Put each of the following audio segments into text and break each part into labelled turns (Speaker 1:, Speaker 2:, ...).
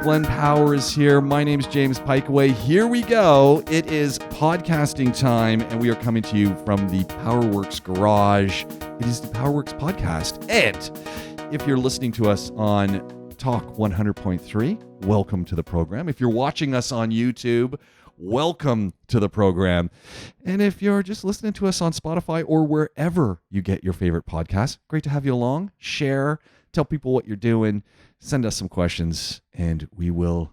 Speaker 1: Glenn Powers here. My name's James Pikeway. Here we go. It is podcasting time, and we are coming to you from the Powerworks garage. It is the Powerworks Podcast. And if you're listening to us on Talk 100.3, welcome to the program. If you're watching us on YouTube, welcome to the program. And if you're just listening to us on Spotify or wherever you get your favorite podcasts, great to have you along. Share, tell people what you're doing, send us some questions, and we will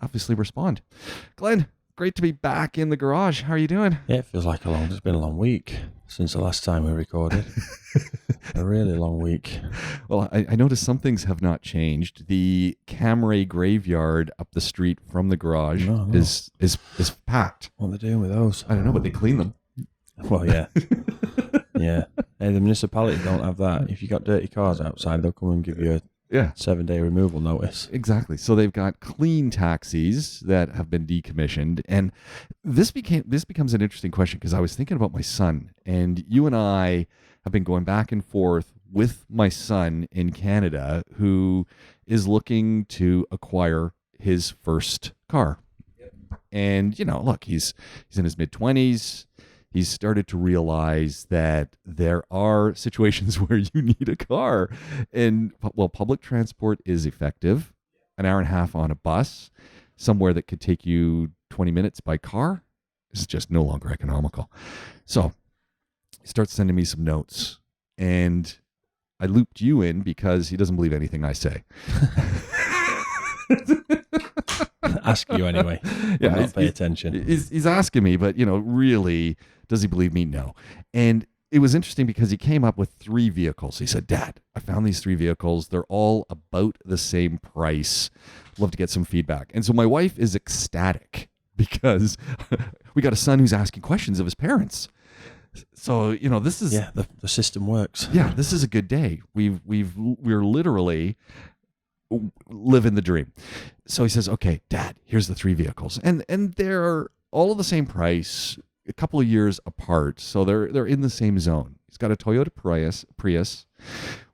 Speaker 1: obviously respond. Glenn, great to be back in the garage. How are you doing?
Speaker 2: Yeah, it feels like it's been a long week since the last time we recorded. A really long week.
Speaker 1: Well, I noticed some things have not changed. The Camry graveyard up the street from the garage is packed.
Speaker 2: What are they doing with those?
Speaker 1: I don't know, but they clean them.
Speaker 2: Well, yeah. Yeah. Hey, the municipality don't have that. If you got dirty cars outside, they'll come and give you a 7-day removal notice.
Speaker 1: Exactly. So they've got clean taxis that have been decommissioned. And this becomes an interesting question because I was thinking about my son, and you and I have been going back and forth with my son in Canada, who is looking to acquire his first car. And, look, he's in his mid-20s. He's started to realize that there are situations where you need a car. And while public transport is effective, an hour and a half on a bus, somewhere that could take you 20 minutes by car, is just no longer economical. So he starts sending me some notes, and I looped you in because he doesn't believe anything I say.
Speaker 2: Ask you anyway. Yeah, not pay attention.
Speaker 1: He's asking me, but really, does he believe me? No. And it was interesting because he came up with 3 vehicles. He said, "Dad, I found these 3 vehicles. They're all about the same price. Love to get some feedback." And so my wife is ecstatic because we got a son who's asking questions of his parents. So, this is...
Speaker 2: Yeah, the system works.
Speaker 1: Yeah, this is a good day. We're literally living the dream. So he says, "Okay, Dad, here's the 3 vehicles." And they're all of the same price, a couple of years apart. So they're in the same zone. He's got a Toyota Prius,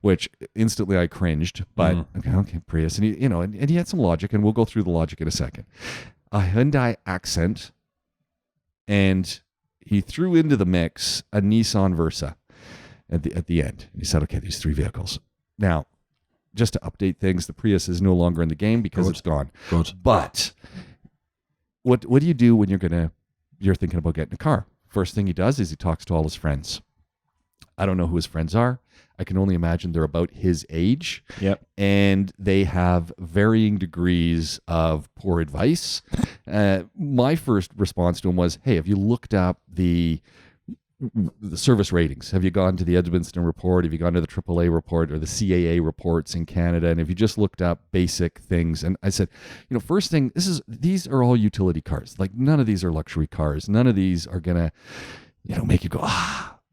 Speaker 1: which instantly I cringed, but okay, Prius. And he, and he had some logic, and we'll go through the logic in a second. A Hyundai Accent, and he threw into the mix a Nissan Versa at the end. And he said, "Okay, these 3 vehicles." Now, just to update things, the Prius is no longer in the game because it's gone.
Speaker 2: Good.
Speaker 1: But what do you do when you're thinking about getting a car? First thing he does is he talks to all his friends. I don't know who his friends are. I can only imagine they're about his age.
Speaker 2: Yep.
Speaker 1: And they have varying degrees of poor advice. My first response to him was, "Hey, have you looked up the service ratings? Have you gone to the Edmundston report? Have you gone to the AAA report or the CAA reports in Canada? And have you just looked up basic things?" And I said, first thing, these are all utility cars. Like, none of these are luxury cars. None of these are gonna, make you go,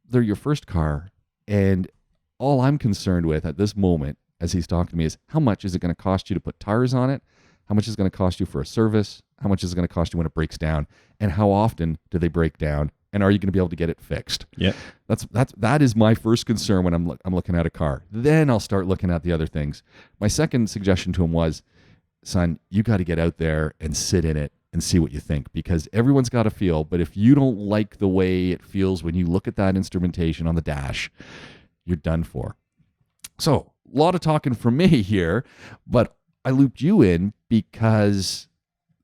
Speaker 1: they're your first car. And all I'm concerned with at this moment, as he's talking to me, is how much is it going to cost you to put tires on it? How much is it going to cost you for a service? How much is it going to cost you when it breaks down? And how often do they break down? And are you going to be able to get it fixed?
Speaker 2: Yeah,
Speaker 1: that is my first concern when I'm looking at a car. Then I'll start looking at the other things. My second suggestion to him was, "Son, you got to get out there and sit in it and see what you think, because everyone's got a feel. But if you don't like the way it feels when you look at that instrumentation on the dash, you're done for." So a lot of talking from me here, but I looped you in because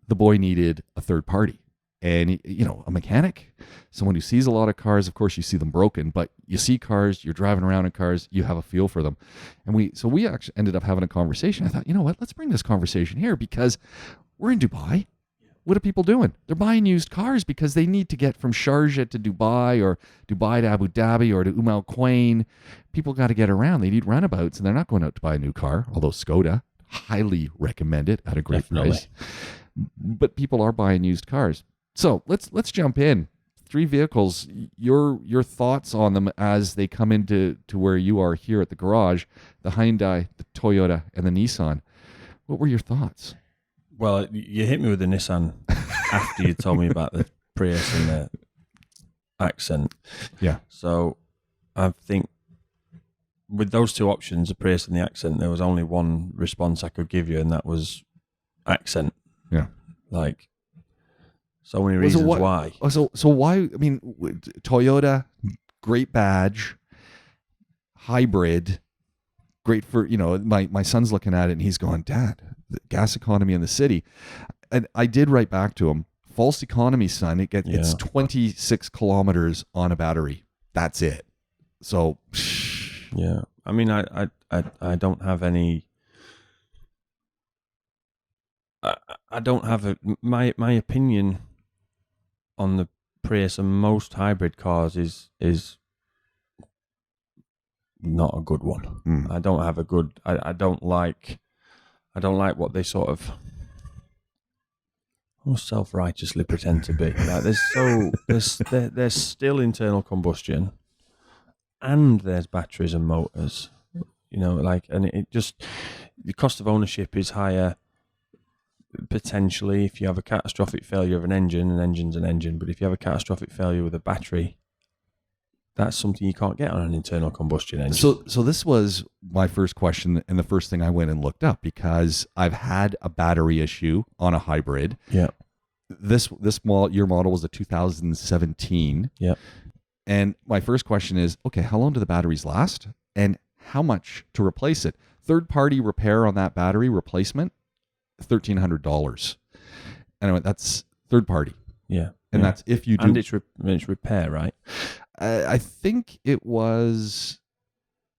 Speaker 1: the boy needed a third party. And, a mechanic, someone who sees a lot of cars. Of course, you see them broken, but you see cars, you're driving around in cars, you have a feel for them. And we actually ended up having a conversation. I thought, you know what, let's bring this conversation here because we're in Dubai. What are people doing? They're buying used cars because they need to get from Sharjah to Dubai, or Dubai to Abu Dhabi, or to Quain. People got to get around. They need runabouts, and they're not going out to buy a new car, although Skoda, highly recommend it at a great price. But people are buying used cars. So let's jump in. 3 vehicles. Your thoughts on them as they come into where you are here at the garage: the Hyundai, the Toyota, and the Nissan. What were your thoughts?
Speaker 2: Well, you hit me with the Nissan after you told me about the Prius and the Accent.
Speaker 1: Yeah.
Speaker 2: So I think with those 2 options, the Prius and the Accent, there was only one response I could give you, and that was accent.
Speaker 1: Yeah.
Speaker 2: Like, so many reasons why.
Speaker 1: So why? I mean, Toyota, great badge, hybrid, great for, my son's looking at it and he's going, Dad, the gas economy in the city. And I did write back to him, false economy, son. It's 26 kilometers on a battery. That's it. So,
Speaker 2: yeah. I mean, I don't have any. I don't have my opinion on the Prius and most hybrid cars is not a good one. I don't have a good. I don't like what they sort of self-righteously pretend to be. Like there's still internal combustion, and there's batteries and motors. And it just, the cost of ownership is higher. Potentially, if you have a catastrophic failure of an engine's an engine. But if you have a catastrophic failure with a battery, that's something you can't get on an internal combustion engine.
Speaker 1: So this was my first question, and the first thing I went and looked up, because I've had a battery issue on a hybrid.
Speaker 2: Yeah.
Speaker 1: Your model was a 2017.
Speaker 2: Yeah.
Speaker 1: And my first question is, okay, how long do the batteries last, and how much to replace it? Third-party repair on that battery replacement, $1,300. And I went, that's third party.
Speaker 2: Yeah.
Speaker 1: And that's if you do.
Speaker 2: And it's repair, right?
Speaker 1: I think it was,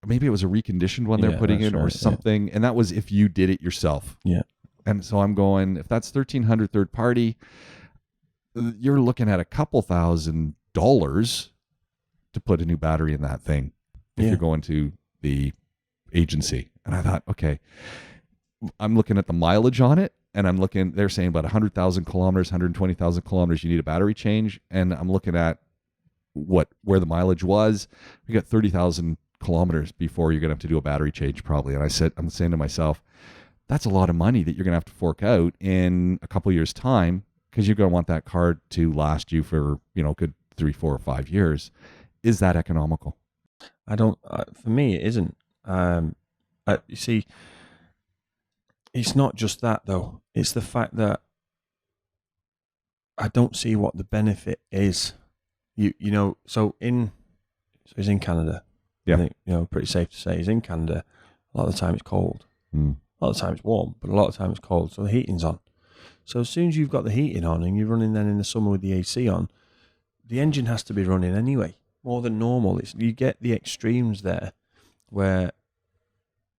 Speaker 1: maybe it was a reconditioned one they're putting in or something. And that was if you did it yourself.
Speaker 2: Yeah.
Speaker 1: And so I'm going, if that's $1,300 third party, you're looking at a couple $1,000s to put a new battery in that thing if you're going to the agency. And I thought, okay, I'm looking at the mileage on it, and they're saying about 100,000 kilometers, 120,000 kilometers, you need a battery change. And I'm looking at where the mileage was. We got 30,000 kilometers before you're going to have to do a battery change probably. And I'm saying to myself, that's a lot of money that you're going to have to fork out in a couple years' time, because you're going to want that car to last you for, good 3, 4, or 5 years. Is that economical?
Speaker 2: For me, it isn't. You see, it's not just that though. It's the fact that I don't see what the benefit is. So he's in Canada.
Speaker 1: Yeah.
Speaker 2: I think, pretty safe to say he's in Canada. A lot of the time it's cold. A lot of the time it's warm, but a lot of the time it's cold. So the heating's on. So as soon as you've got the heating on and you're running then in the summer with the AC on, the engine has to be running anyway, more than normal. You get the extremes there where,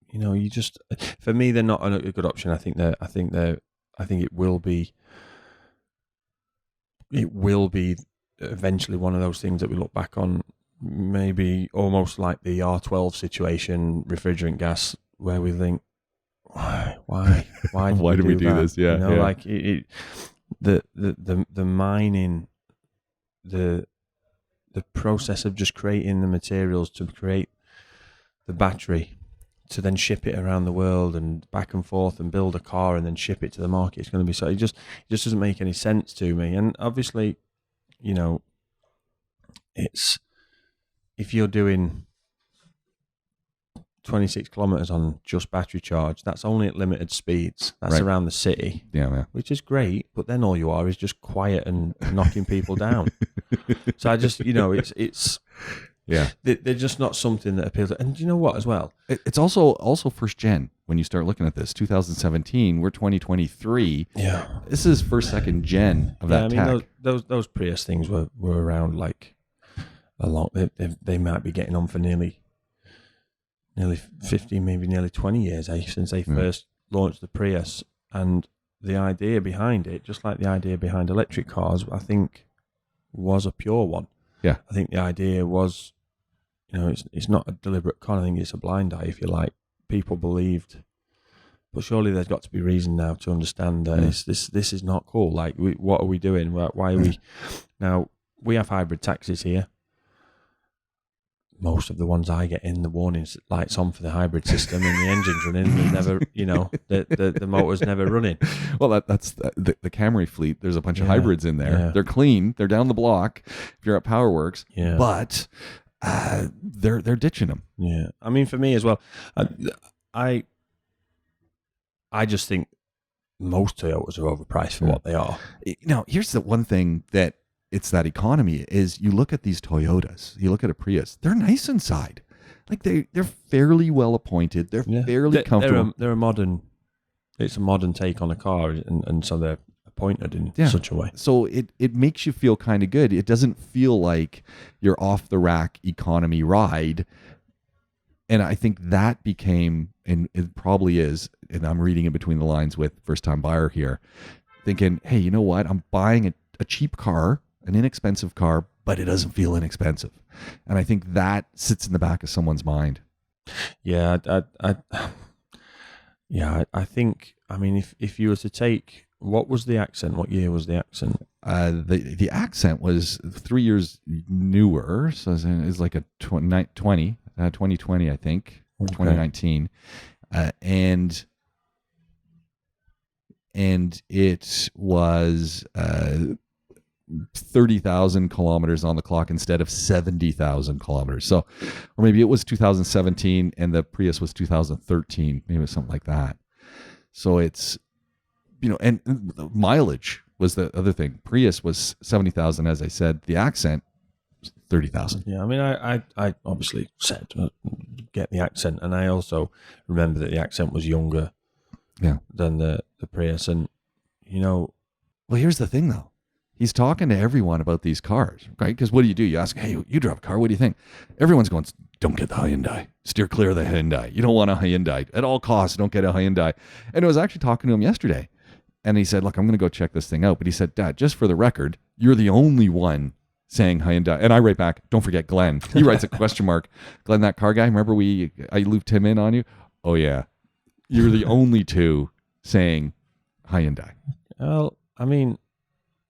Speaker 2: you just, for me, they're not a good option. I think it will be eventually one of those things that we look back on, maybe almost like the R12 situation, refrigerant gas, where we think, why did we do this? Yeah, like the mining, the process of just creating the materials to create the battery, to then ship it around the world and back and forth and build a car and then ship it to the market. It's going to be so. It just doesn't make any sense to me. And obviously, it's, if you're doing 26 kilometers on just battery charge, that's only at limited speeds. That's around the city, which is great. But then all you are is just quiet and knocking people down. So I just, it's. Yeah, they're just not something that appeals. And you know what, as well,
Speaker 1: it's also first gen. When you start looking at this, 2017, we're 2023.
Speaker 2: Yeah,
Speaker 1: this is first, second gen of that tech.
Speaker 2: Those Prius things were around like a lot. They might be getting on for nearly 15, maybe nearly 20 years since they first launched the Prius. And the idea behind it, just like the idea behind electric cars, I think was a pure one.
Speaker 1: Yeah,
Speaker 2: I think the idea was, it's not a deliberate con. I think it's a blind eye, if you like. People believed, but surely there's got to be reason now to understand that this is not cool. Like, what are we doing? Why are we? Now, we have hybrid taxis here. Most of the ones I get in, the warning lights on for the hybrid system, and the engine's running. There's never, the motor's never running.
Speaker 1: Well, that's the Camry fleet. There's a bunch of hybrids in there. Yeah. They're clean. They're down the block. If you're at Powerworks, but they're ditching them.
Speaker 2: Yeah, I mean, for me as well, I just think most Toyotas are overpriced for what they are.
Speaker 1: Now, here's the one thing that it's that economy is you look at these Toyotas, you look at a Prius, they're nice inside. Like they're fairly well appointed. They're fairly comfortable.
Speaker 2: They're a modern, it's a modern take on a car, and so they're appointed in such a way.
Speaker 1: So it makes you feel kind of good. It doesn't feel like you're off the rack economy ride. And I think that became, and it probably is, and I'm reading in between the lines with first time buyer here, thinking, hey, you know what? I'm buying a cheap car, an inexpensive car, but it doesn't feel inexpensive. And I think that sits in the back of someone's mind.
Speaker 2: Yeah, I think, I mean, if you were to take, what was the accent? What year was the accent?
Speaker 1: The accent was 3 years newer, so it's like a 2020, I think, or 2019, and it was 30,000 kilometers on the clock instead of 70,000 kilometers. So, or maybe it was 2017 and the Prius was 2013, maybe it was something like that. So it's, and the mileage was the other thing. Prius was 70,000, as I said. The accent, 30,000.
Speaker 2: Yeah, I mean, I obviously said get the accent, and I also remember that the accent was younger than the Prius. And, well,
Speaker 1: here's the thing, though. He's talking to everyone about these cars, right? Because what do? You ask, hey, you drive a car. What do you think? Everyone's going, don't get the Hyundai. Steer clear of the Hyundai. You don't want a Hyundai. At all costs, don't get a Hyundai. And I was actually talking to him yesterday. And he said, look, I'm going to go check this thing out. But he said, Dad, just for the record, you're the only one saying Hyundai. And I write back, don't forget Glenn. He writes a question mark. Glenn, that car guy, remember I looped him in on you? Oh, yeah. You're the only two saying Hyundai.
Speaker 2: Well, I mean,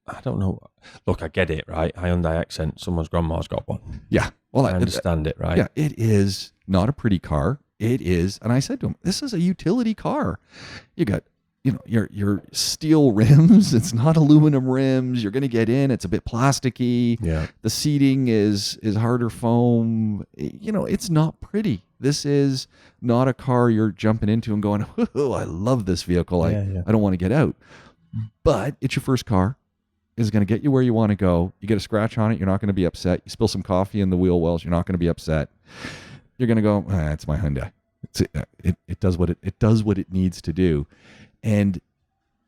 Speaker 2: I don't know. Look, I get it, right? Hyundai accent. Someone's grandma's got one.
Speaker 1: Yeah. Well,
Speaker 2: I understand it, right?
Speaker 1: Yeah, it is not a pretty car. It is. And I said to him, this is a utility car. You got, your steel rims. It's not aluminum rims. You're going to get in. It's a bit plasticky.
Speaker 2: Yeah.
Speaker 1: The seating is harder foam. It's not pretty. This is not a car you're jumping into and going, oh, I love this vehicle. I don't want to get out. But it's your first car. Is going to get you where you want to go. You get a scratch on it, you're not going to be upset. You spill some coffee in the wheel wells, you're not going to be upset. You're going to go, it's my Hyundai. It does what it needs to do. And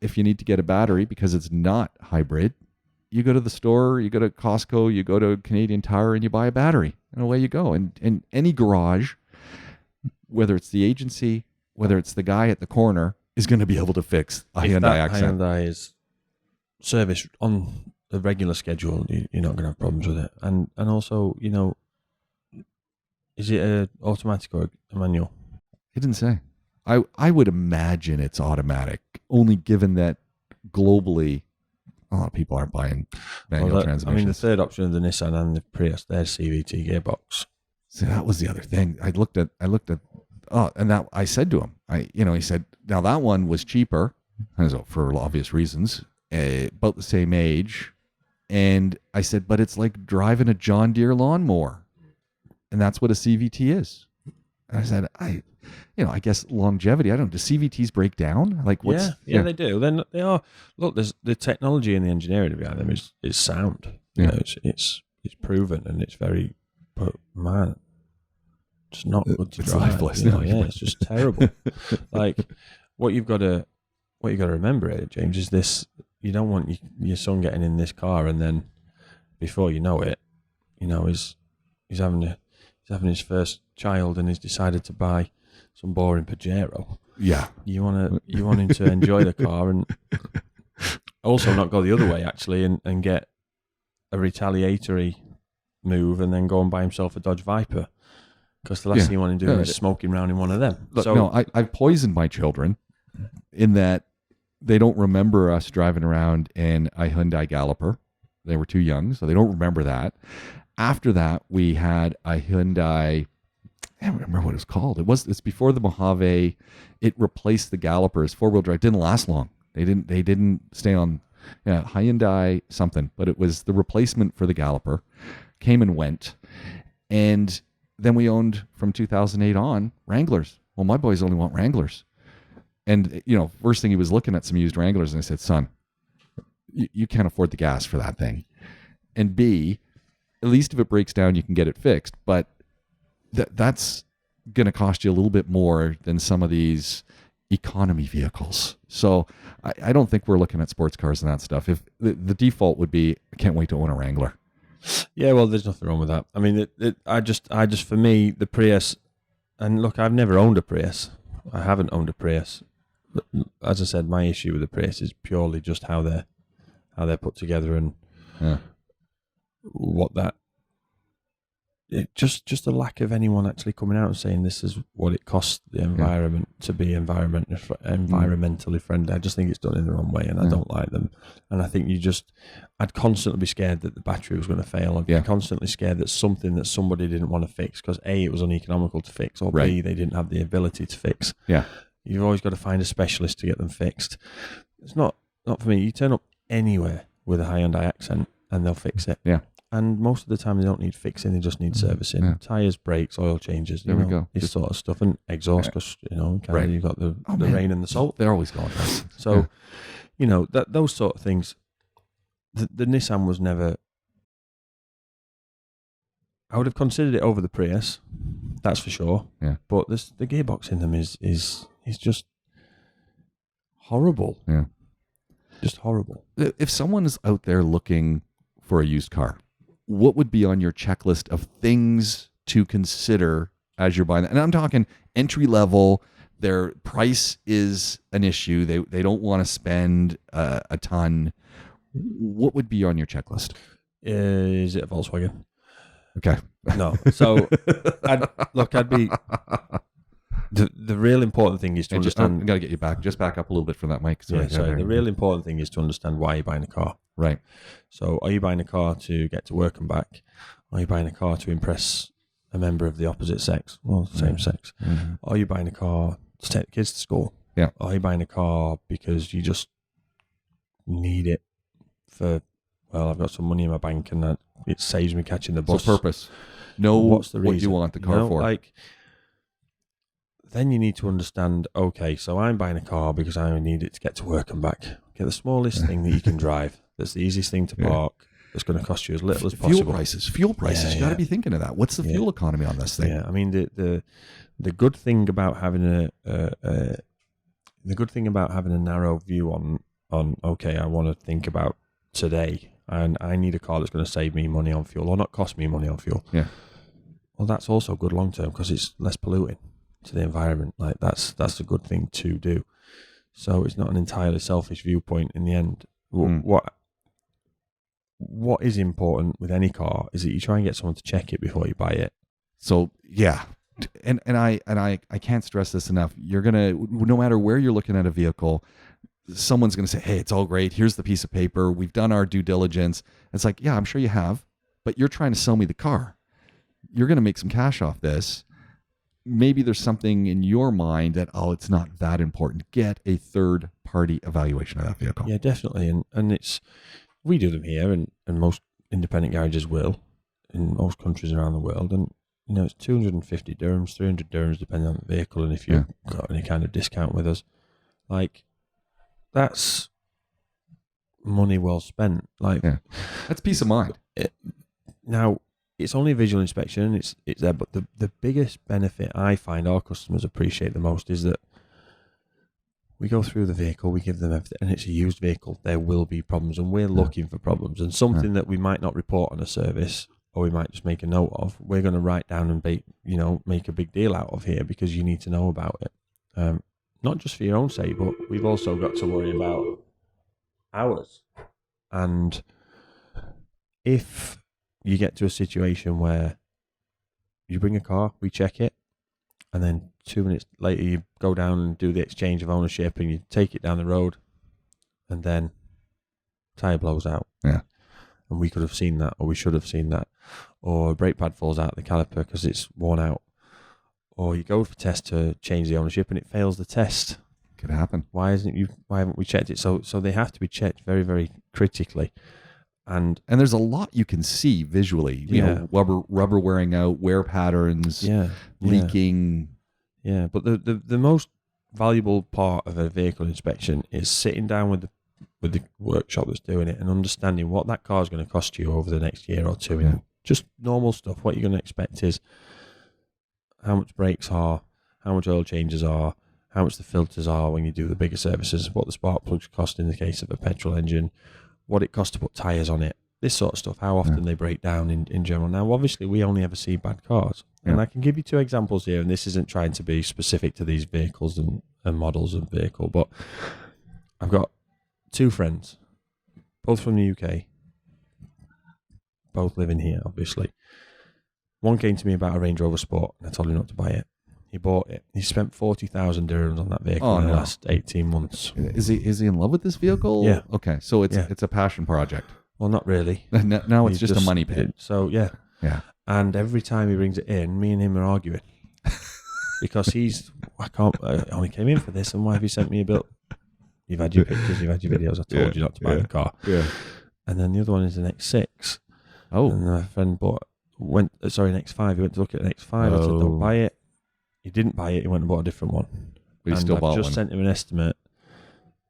Speaker 1: if you need to get a battery because it's not hybrid, you go to the store, you go to Costco, you go to Canadian Tire, and you buy a battery, and away you go. And any garage, whether it's the agency, whether it's the guy at the corner, is going to be able to fix a Hyundai accent.
Speaker 2: Hyundai is service on a regular schedule, you're not going to have problems with it. And also, is it an automatic or a manual?
Speaker 1: He didn't say. I would imagine it's automatic, only given that globally a lot of people aren't buying manual transmissions.
Speaker 2: I mean, the third option of the Nissan and the Prius, they're CVT gearbox.
Speaker 1: See, that was the other thing. I looked at and that I said to him, he said, now that one was cheaper, for obvious reasons, about the same age. And I said, but it's like driving a John Deere lawnmower. And that's what a CVT is. And I said, I guess longevity. I don't know. Do CVTs break down? Like what's
Speaker 2: yeah, they do. Then they are. Look, there's the technology and the engineering behind them is sound. It's proven and it's very, but man, it's not good to drive.
Speaker 1: Lifeless.
Speaker 2: It's just terrible. Like what you've got to remember, James, is this: you don't want your son getting in this car and then before you know it, he's having his first child and he's decided to buy some boring Pajero.
Speaker 1: Yeah,
Speaker 2: you want him to enjoy the car and also not go the other way actually and get a retaliatory move and then go and buy himself a Dodge Viper, because the last thing you want him doing is smoking around in one of them.
Speaker 1: Look, I've poisoned my children in that they don't remember us driving around in a Hyundai Galloper. They were too young, so they don't remember that. After that, we had a Hyundai. I don't remember what it was called. It's before the Mojave. It replaced the Galloper as 4-wheel drive. It didn't last long. They didn't stay on Hyundai something, but it was the replacement for the Galloper. Came and went. And then we owned from 2008 on Wranglers. Well, my boys only want Wranglers. And, first thing he was looking at some used Wranglers, and I said, son, you can't afford the gas for that thing. And B, at least if it breaks down, you can get it fixed. But that's going to cost you a little bit more than some of these economy vehicles. So I don't think we're looking at sports cars and that stuff. If the default would be, I can't wait to own a Wrangler.
Speaker 2: Yeah, well, there's nothing wrong with that. I mean, I just for me, the Prius, and look, I've never owned a Prius. I haven't owned a Prius. But as I said, my issue with the Prius is purely just how they're put together and what that. Just the lack of anyone actually coming out and saying this is what it costs the environment to be environmentally friendly. I just think it's done in the wrong way, and I don't like them. And I think I'd constantly be scared that the battery was going to fail. I'd be constantly scared that something that somebody didn't want to fix because A, it was uneconomical to fix, or B, they didn't have the ability to fix.
Speaker 1: Yeah,
Speaker 2: you've always got to find a specialist to get them fixed. It's not for me. You turn up anywhere with a Hyundai accent, and they'll fix it.
Speaker 1: Yeah.
Speaker 2: And most of the time, they don't need fixing; they just need servicing. Yeah. Tires, brakes, oil changes.
Speaker 1: There we go.
Speaker 2: This sort of stuff, and exhaust. Because in Canada, you've got the rain and the salt.
Speaker 1: They're always going.
Speaker 2: So, those sort of things. The Nissan was never. I would have considered it over the Prius, that's for sure.
Speaker 1: Yeah.
Speaker 2: But the gearbox in them is just horrible.
Speaker 1: Yeah.
Speaker 2: Just horrible.
Speaker 1: If someone is out there looking for a used car, what would be on your checklist of things to consider as you're buying that? And I'm talking entry level. Their price is an issue. They don't want to spend a ton. What would be on your checklist?
Speaker 2: Is it a Volkswagen?
Speaker 1: Okay.
Speaker 2: No. So, I'd be... The real important thing is to understand...
Speaker 1: I've got to get you back. Just back up a little bit from that mic.
Speaker 2: Sorry. The real important thing is to understand why you're buying a car.
Speaker 1: Right.
Speaker 2: So are you buying a car to get to work and back? Are you buying a car to impress a member of the opposite sex? Well, same sex. Mm-hmm. Are you buying a car to take the kids to school?
Speaker 1: Yeah.
Speaker 2: Are you buying a car because you just need it for, I've got some money in my bank and it saves me catching the bus?
Speaker 1: So purpose. What's the reason? What you want the car for?
Speaker 2: Then you need to understand, okay, so I'm buying a car because I need it to get to work and back. Get the smallest thing that you can drive. That's the easiest thing to park. It's going to cost you as little as possible.
Speaker 1: Fuel prices. You got to be thinking of that. What's the fuel economy on this thing?
Speaker 2: Yeah, I mean the good thing about having a narrow view on okay, I want to think about today, and I need a car that's going to save me money on fuel or not cost me money on fuel.
Speaker 1: Yeah.
Speaker 2: Well, that's also good long term because it's less polluting to the environment. Like that's a good thing to do. So it's not an entirely selfish viewpoint in the end. What is important with any car is that you try and get someone to check it before you buy it.
Speaker 1: So yeah, and I can't stress this enough. You're gonna, no matter where you're looking at a vehicle, someone's gonna say, "Hey, it's all great. Here's the piece of paper. We've done our due diligence." It's like, yeah, I'm sure you have, but you're trying to sell me the car. You're gonna make some cash off this. Maybe there's something in your mind that, it's not that important. Get a third-party evaluation of that vehicle.
Speaker 2: Yeah, definitely. And we do them here, and most independent garages will, in most countries around the world. And, it's 250 dirhams, 300 dirhams, depending on the vehicle, and if you've got any kind of discount with us. That's money well spent.
Speaker 1: That's peace of mind.
Speaker 2: Now, it's only a visual inspection, it's there, but the biggest benefit I find our customers appreciate the most is that we go through the vehicle, we give them everything, and it's a used vehicle. There will be problems, and we're looking for problems. And something that we might not report on a service, or we might just make a note of, we're going to write down and make a big deal out of here because you need to know about it. Not just for your own sake, but we've also got to worry about ours. And if you get to a situation where you bring a car, we check it, and then 2 minutes later you go down and do the exchange of ownership and you take it down the road, and then tyre blows out.
Speaker 1: Yeah.
Speaker 2: And we could have seen that, or we should have seen that. Or a brake pad falls out of the caliper because it's worn out. Or you go for test to change the ownership and it fails the test.
Speaker 1: Could happen.
Speaker 2: Why haven't we checked it? So they have to be checked very, very critically. And
Speaker 1: there's a lot you can see visually. You know, rubber wearing out, wear patterns, leaking.
Speaker 2: Yeah, but the most valuable part of a vehicle inspection is sitting down with the workshop that's doing it and understanding what that car is going to cost you over the next year or two.
Speaker 1: Yeah.
Speaker 2: Just normal stuff. What you're going to expect is how much brakes are, how much oil changes are, how much the filters are when you do the bigger services, what the spark plugs cost in the case of a petrol engine, what it costs to put tyres on it, this sort of stuff, how often they break down in general. Now, obviously, we only ever see bad cars. Yeah. And I can give you 2 examples here, and this isn't trying to be specific to these vehicles and models of vehicle, but I've got 2 friends, both from the UK, both living here, obviously. One came to me about a Range Rover Sport, and I told him not to buy it. He bought it. He spent 40,000 dirhams on that vehicle in the last 18 months.
Speaker 1: Is he in love with this vehicle?
Speaker 2: Yeah.
Speaker 1: Okay, so it's a passion project.
Speaker 2: Well, not really.
Speaker 1: Now it's just a money pit.
Speaker 2: So, yeah.
Speaker 1: Yeah.
Speaker 2: And every time he brings it in, me and him are arguing. Because I only came in for this, and why have you sent me a bill? You've had your pictures, you've had your videos, I told you not to buy the car. Yeah. And then the other one is an X6.
Speaker 1: Oh.
Speaker 2: And my friend an X5. He went to look at an X5. I said, don't buy it. He didn't buy it. He went and bought a different one.
Speaker 1: But he still bought one.
Speaker 2: I just sent him an estimate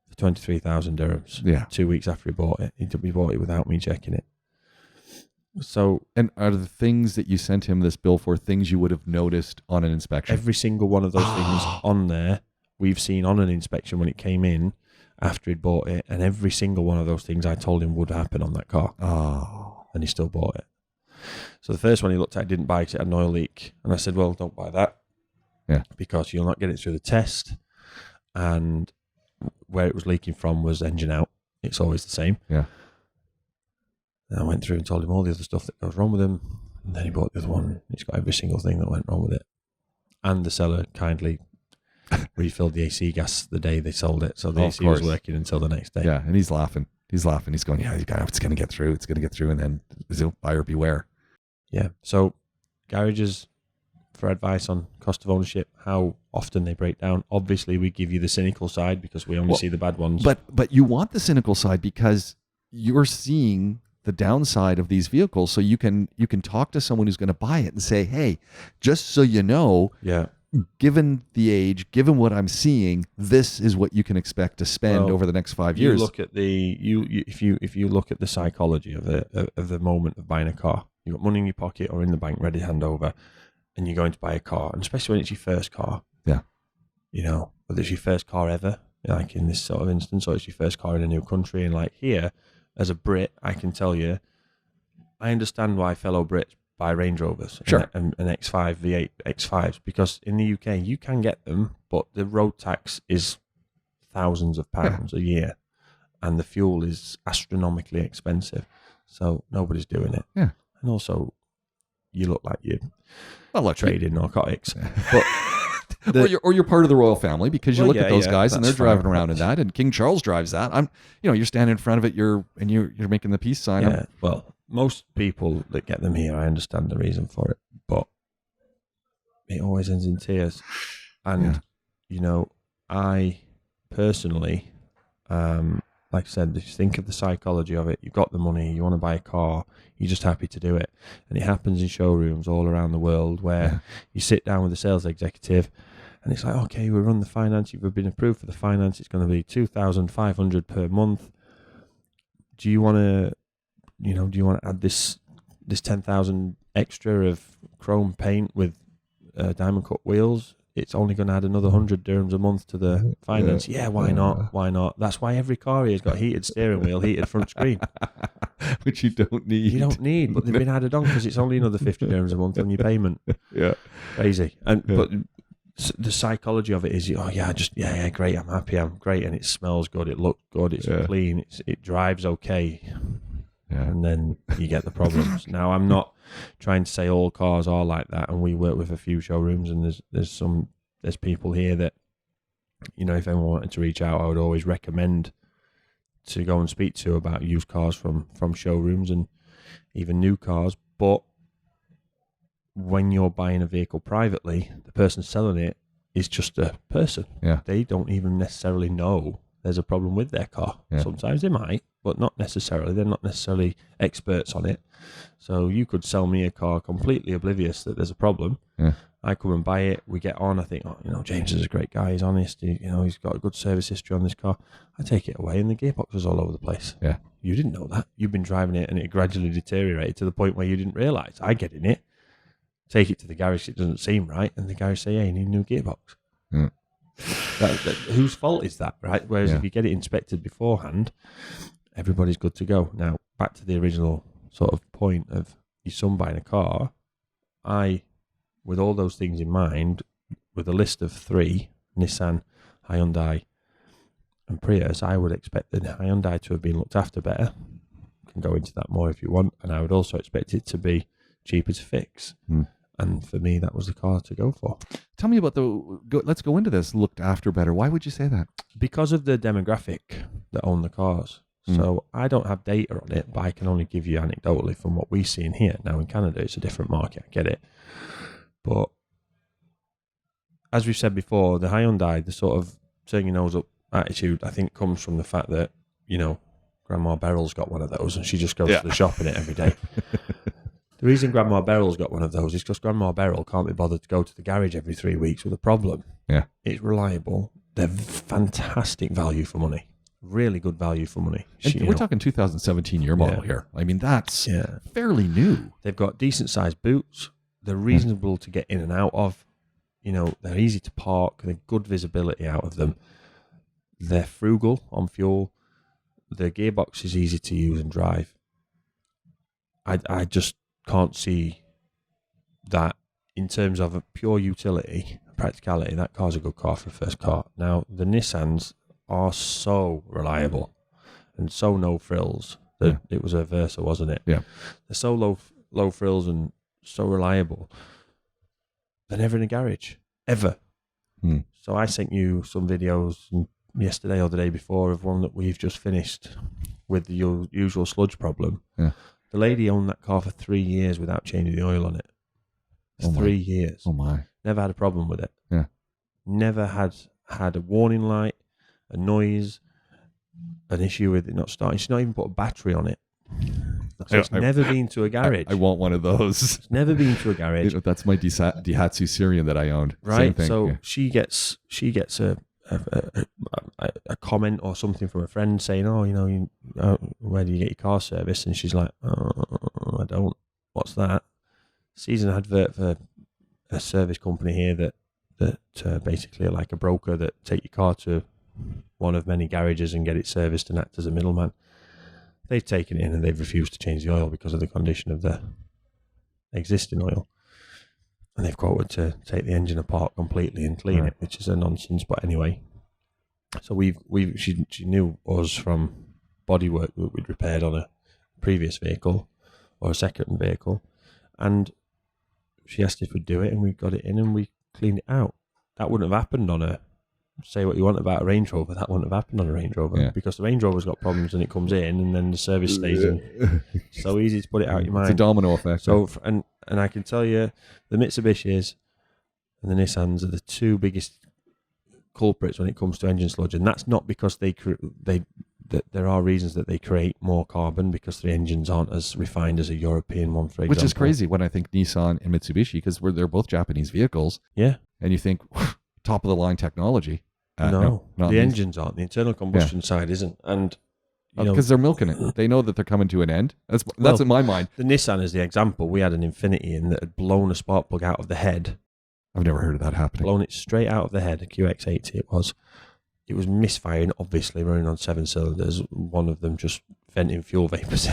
Speaker 2: for 23,000 dirhams.
Speaker 1: Yeah.
Speaker 2: 2 weeks after he bought it. He bought it without me checking it. So,
Speaker 1: and are the things that you sent him this bill for things you would have noticed on an inspection?
Speaker 2: Every single one of those things on there, we've seen on an inspection when it came in after he'd bought it, and every single one of those things I told him would happen on that car.
Speaker 1: Oh.
Speaker 2: And he still bought it. So the first one he looked at didn't buy it, it had an oil leak. And I said, well, don't buy that.
Speaker 1: Yeah.
Speaker 2: Because you'll not get it through the test. And where it was leaking from was engine out. It's always the same.
Speaker 1: Yeah.
Speaker 2: And I went through and told him all the other stuff that goes wrong with him. And then he bought the other one. It's got every single thing that went wrong with it. And the seller kindly refilled the AC gas the day they sold it. So the AC was working until the next day.
Speaker 1: Yeah, and he's laughing. He's going, yeah, it's going to get through. It's going to get through. And then buyer beware.
Speaker 2: Yeah. So garages, for advice on cost of ownership, how often they break down. Obviously, we give you the cynical side because we only see the bad ones.
Speaker 1: But you want the cynical side because you're seeing the downside of these vehicles, so you can talk to someone who's going to buy it and say, hey, just so you know, given the age, given what I'm seeing, this is what you can expect to spend over the next 5 years.
Speaker 2: You look at if you look at the psychology of the moment of buying a car, you've got money in your pocket or in the bank ready to hand over, and you're going to buy a car, and especially when it's your first car.
Speaker 1: Yeah.
Speaker 2: You know, whether it's your first car ever, like in this sort of instance, or it's your first car in a new country. And like here, as a Brit, I can tell you, I understand why fellow Brits buy Range Rovers and X5, V8 X5s, because in the UK, you can get them, but the road tax is thousands of pounds a year, and the fuel is astronomically expensive. So nobody's doing it.
Speaker 1: Yeah.
Speaker 2: And also, you look like you're trading narcotics. But
Speaker 1: or you're part of the royal family because you look at those guys and they're driving around in that, and King Charles drives that. You're standing in front of it, you're making the peace sign.
Speaker 2: Yeah. Well, most people that get them here, I understand the reason for it, but it always ends in tears. And I personally, like I said, just think of the psychology of it. You've got the money, you want to buy a car, you're just happy to do it. And it happens in showrooms all around the world where you sit down with a sales executive and it's like, okay, we run the finance, you've been approved for the finance, it's going to be 2,500 per month. Do you want to add this 10,000 extra of chrome paint with diamond cut wheels? It's only going to add another 100 dirhams a month to the finance. Yeah, why not? Why not? That's why every car here has got heated steering wheel, heated front screen.
Speaker 1: Which you don't need.
Speaker 2: You don't need, but they've been added on because it's only another 50 dirhams a month on your payment.
Speaker 1: Yeah.
Speaker 2: Crazy. But the psychology of it is, great, I'm happy, I'm great, and it smells good, it looks good, it's clean, it drives okay. Yeah. And then you get the problems. Now, I'm not trying to say all cars are like that, and we work with a few showrooms, and there's people here that, if anyone wanted to reach out, I would always recommend to go and speak to about used cars from showrooms and even new cars. But when you're buying a vehicle privately, the person selling it is just a person.
Speaker 1: Yeah.
Speaker 2: They don't even necessarily know there's a problem with their car. Yeah. Sometimes they might, but not necessarily. They're not necessarily experts on it. So you could sell me a car completely oblivious that there's a problem, I come and buy it. We get on. I think, James is a great guy. He's honest. He's got a good service history on this car. I take it away, and the gearbox was all over the place.
Speaker 1: Yeah.
Speaker 2: You didn't know that. You've been driving it, and it gradually deteriorated to the point where you didn't realise. I get in it, take it to the garage. It doesn't seem right, and the garage say, "Hey, you need a new gearbox."
Speaker 1: Mm.
Speaker 2: Whose fault is that, right? Whereas if you get it inspected beforehand, everybody's good to go. Now, back to the original sort of point of your son buying a car, with all those things in mind, with a list of 3, Nissan, Hyundai, and Prius, I would expect the Hyundai to have been looked after better. You can go into that more if you want. And I would also expect it to be cheaper to fix. Mm. And for me, that was the car to go for.
Speaker 1: Tell me about let's go into this, looked after better. Why would you say that?
Speaker 2: Because of the demographic that own the cars. Mm. So I don't have data on it, but I can only give you anecdotally from what we see in here. Now in Canada, it's a different market. I get it. But as we've said before, the Hyundai, the sort of turn your nose up attitude, I think comes from the fact that, Grandma Beryl's got one of those and she just goes to the shop in it every day. The reason Grandma Beryl's got one of those is because Grandma Beryl can't be bothered to go to the garage every 3 weeks with a problem.
Speaker 1: Yeah.
Speaker 2: It's reliable. They're fantastic value for money. Really good value for money.
Speaker 1: We're talking 2017 year model here. I mean, that's fairly new.
Speaker 2: They've got decent sized boots. They're reasonable to get in and out of. They're easy to park. They're good visibility out of them. They're frugal on fuel. The gearbox is easy to use and drive. I just can't see that in terms of a pure utility, practicality. That car's a good car for a first car. Now, the Nissans are so reliable and so no frills. It was a Versa, wasn't it?
Speaker 1: Yeah.
Speaker 2: They're so low frills and so reliable. They're never in a garage, ever. Mm. So I sent you some videos yesterday or the day before of one that we've just finished with the usual sludge problem. Yeah. The lady owned that car for 3 years without changing the oil on it. 3 years.
Speaker 1: Oh my!
Speaker 2: Never had a problem with it.
Speaker 1: Yeah.
Speaker 2: Never had a warning light, a noise, an issue with it not starting. She's not even put a battery on it. So it's never been to a garage.
Speaker 1: I want one of those.
Speaker 2: It's never been to a garage.
Speaker 1: That's my Daihatsu Syrian that I owned.
Speaker 2: Right.
Speaker 1: Same thing.
Speaker 2: So she gets a comment or something from a friend saying, where do you get your car serviced? And she's like, I don't. What's that? Sees an advert for a service company here that basically are like a broker that take your car to one of many garages and get it serviced and act as a middleman. They've taken it in and they've refused to change the oil because of the condition of the existing oil. And they've quoted to take the engine apart completely and clean it, which is a nonsense. But anyway, so she knew us from bodywork that we'd repaired on a previous vehicle or a second vehicle. And she asked if we'd do it and we got it in and we cleaned it out. That wouldn't have happened on say what you want about a Range Rover, that wouldn't have happened on a Range Rover because the Range Rover's got problems and it comes in and then the service stays in. So easy to put it out of your mind.
Speaker 1: It's a domino effect.
Speaker 2: So, and I can tell you, the Mitsubishis and the Nissans are the 2 biggest culprits when it comes to engine sludge, and that's not because there are reasons that they create more carbon because the engines aren't as refined as a European one, for example.
Speaker 1: Which is crazy when I think Nissan and Mitsubishi, because they're both Japanese vehicles.
Speaker 2: Yeah.
Speaker 1: And you think top of the line technology.
Speaker 2: No, the engines aren't. The internal combustion side isn't. And
Speaker 1: because they're milking it. They know that they're coming to an end. That's in my mind.
Speaker 2: The Nissan is the example. We had an Infiniti in that had blown a spark plug out of the head.
Speaker 1: I've never heard of that happening.
Speaker 2: Blown it straight out of the head, a QX80 it was. It was misfiring, obviously, running on 7 cylinders. One of them just venting fuel vapors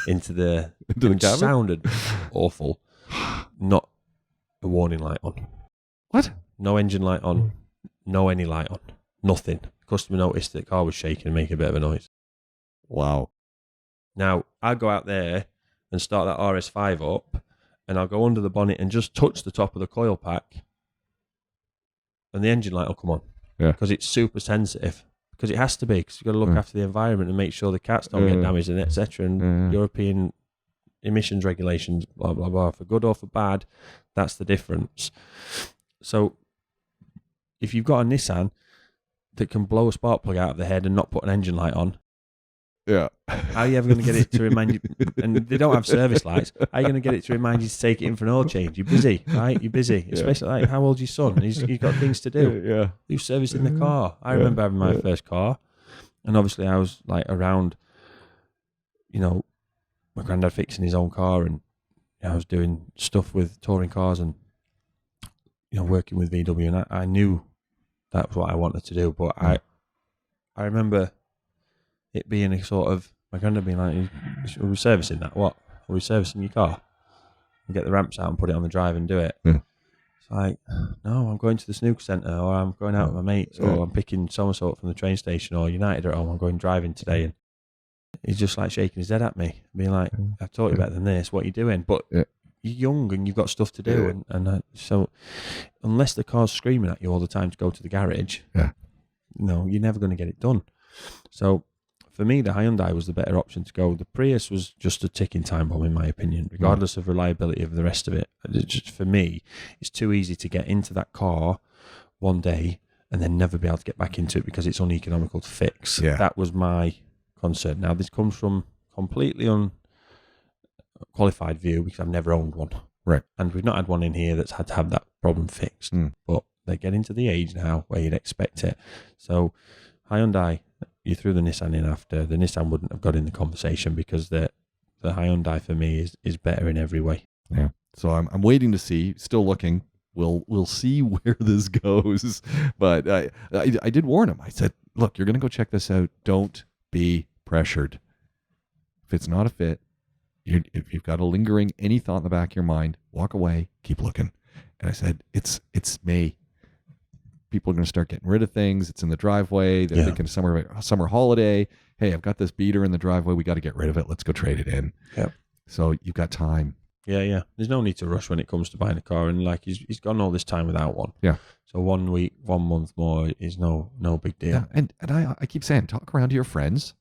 Speaker 2: into the cabin. Sounded awful. Not a warning light on.
Speaker 1: What?
Speaker 2: No engine light on. No any light on. Nothing. The customer noticed that the car was shaking and making a bit of a noise.
Speaker 1: Wow.
Speaker 2: Now, I'll go out there and start that RS5 up, and I'll go under the bonnet and just touch the top of the coil pack, and the engine light will come on.
Speaker 1: Yeah.
Speaker 2: Because it's super sensitive. Because it has to be, because you've got to look after the environment and make sure the cats don't get damaged and etc. And European emissions regulations, blah, blah, blah. For good or for bad, that's the difference. So, if you've got a Nissan that can blow a spark plug out of the head and not put an engine light on,
Speaker 1: Yeah.
Speaker 2: How are you ever going to get it to remind you? And they don't have service lights. How are you going to get it to remind you to take it in for an oil change? You're busy, right? You're busy. Especially like, how old's your son? He's got things to do.
Speaker 1: Yeah.
Speaker 2: Who's servicing the car? I remember having my first car. And obviously I was like around, my granddad fixing his own car, and I was doing stuff with touring cars and, working with VW, and I knew that's what I wanted to do. But I remember it being a sort of, my granddad being like, are we servicing that? What? Are we servicing your car? And get the ramps out and put it on the drive and do it.
Speaker 1: Yeah.
Speaker 2: It's like, no, I'm going to the snooker centre, or I'm going out with my mates, or I'm picking so-and-so up from the train station, or United at home, I'm going driving today. And he's just like shaking his head at me, being like, I've taught you better than this, what are you doing? But you're young and you've got stuff to do. So unless the car's screaming at you all the time to go to the garage, you're never going to get it done. So for me, the Hyundai was the better option to go. The Prius was just a ticking time bomb, in my opinion, regardless of reliability of the rest of it. Just for me, it's too easy to get into that car one day and then never be able to get back into it because it's uneconomical to fix.
Speaker 1: Yeah.
Speaker 2: That was my concern. Now, this comes from completely unqualified view because I've never owned one.
Speaker 1: Right.
Speaker 2: And we've not had one in here that's had to have that problem fixed. But they're getting to the age now where you'd expect it. So Hyundai, you threw the Nissan in after. The Nissan wouldn't have got in the conversation because the Hyundai for me is better in every way.
Speaker 1: Yeah. So I'm waiting to see. Still looking. We'll see where this goes. But I did warn him. I said, look, you're going to go check this out. Don't be pressured. If it's not a fit, if you've got a lingering any thought in the back of your mind, walk away. Keep looking. And I said, it's May. People are going to start getting rid of things. It's in the driveway. They're thinking summer holiday. Hey, I've got this beater in the driveway. We got to get rid of it. Let's go trade it in. Yeah. So you've got time.
Speaker 2: Yeah. There's no need to rush when it comes to buying a car. And like he's gone all this time without one.
Speaker 1: Yeah.
Speaker 2: So 1 week, 1 month more is no big deal.
Speaker 1: Yeah. And I keep saying, talk around to your friends.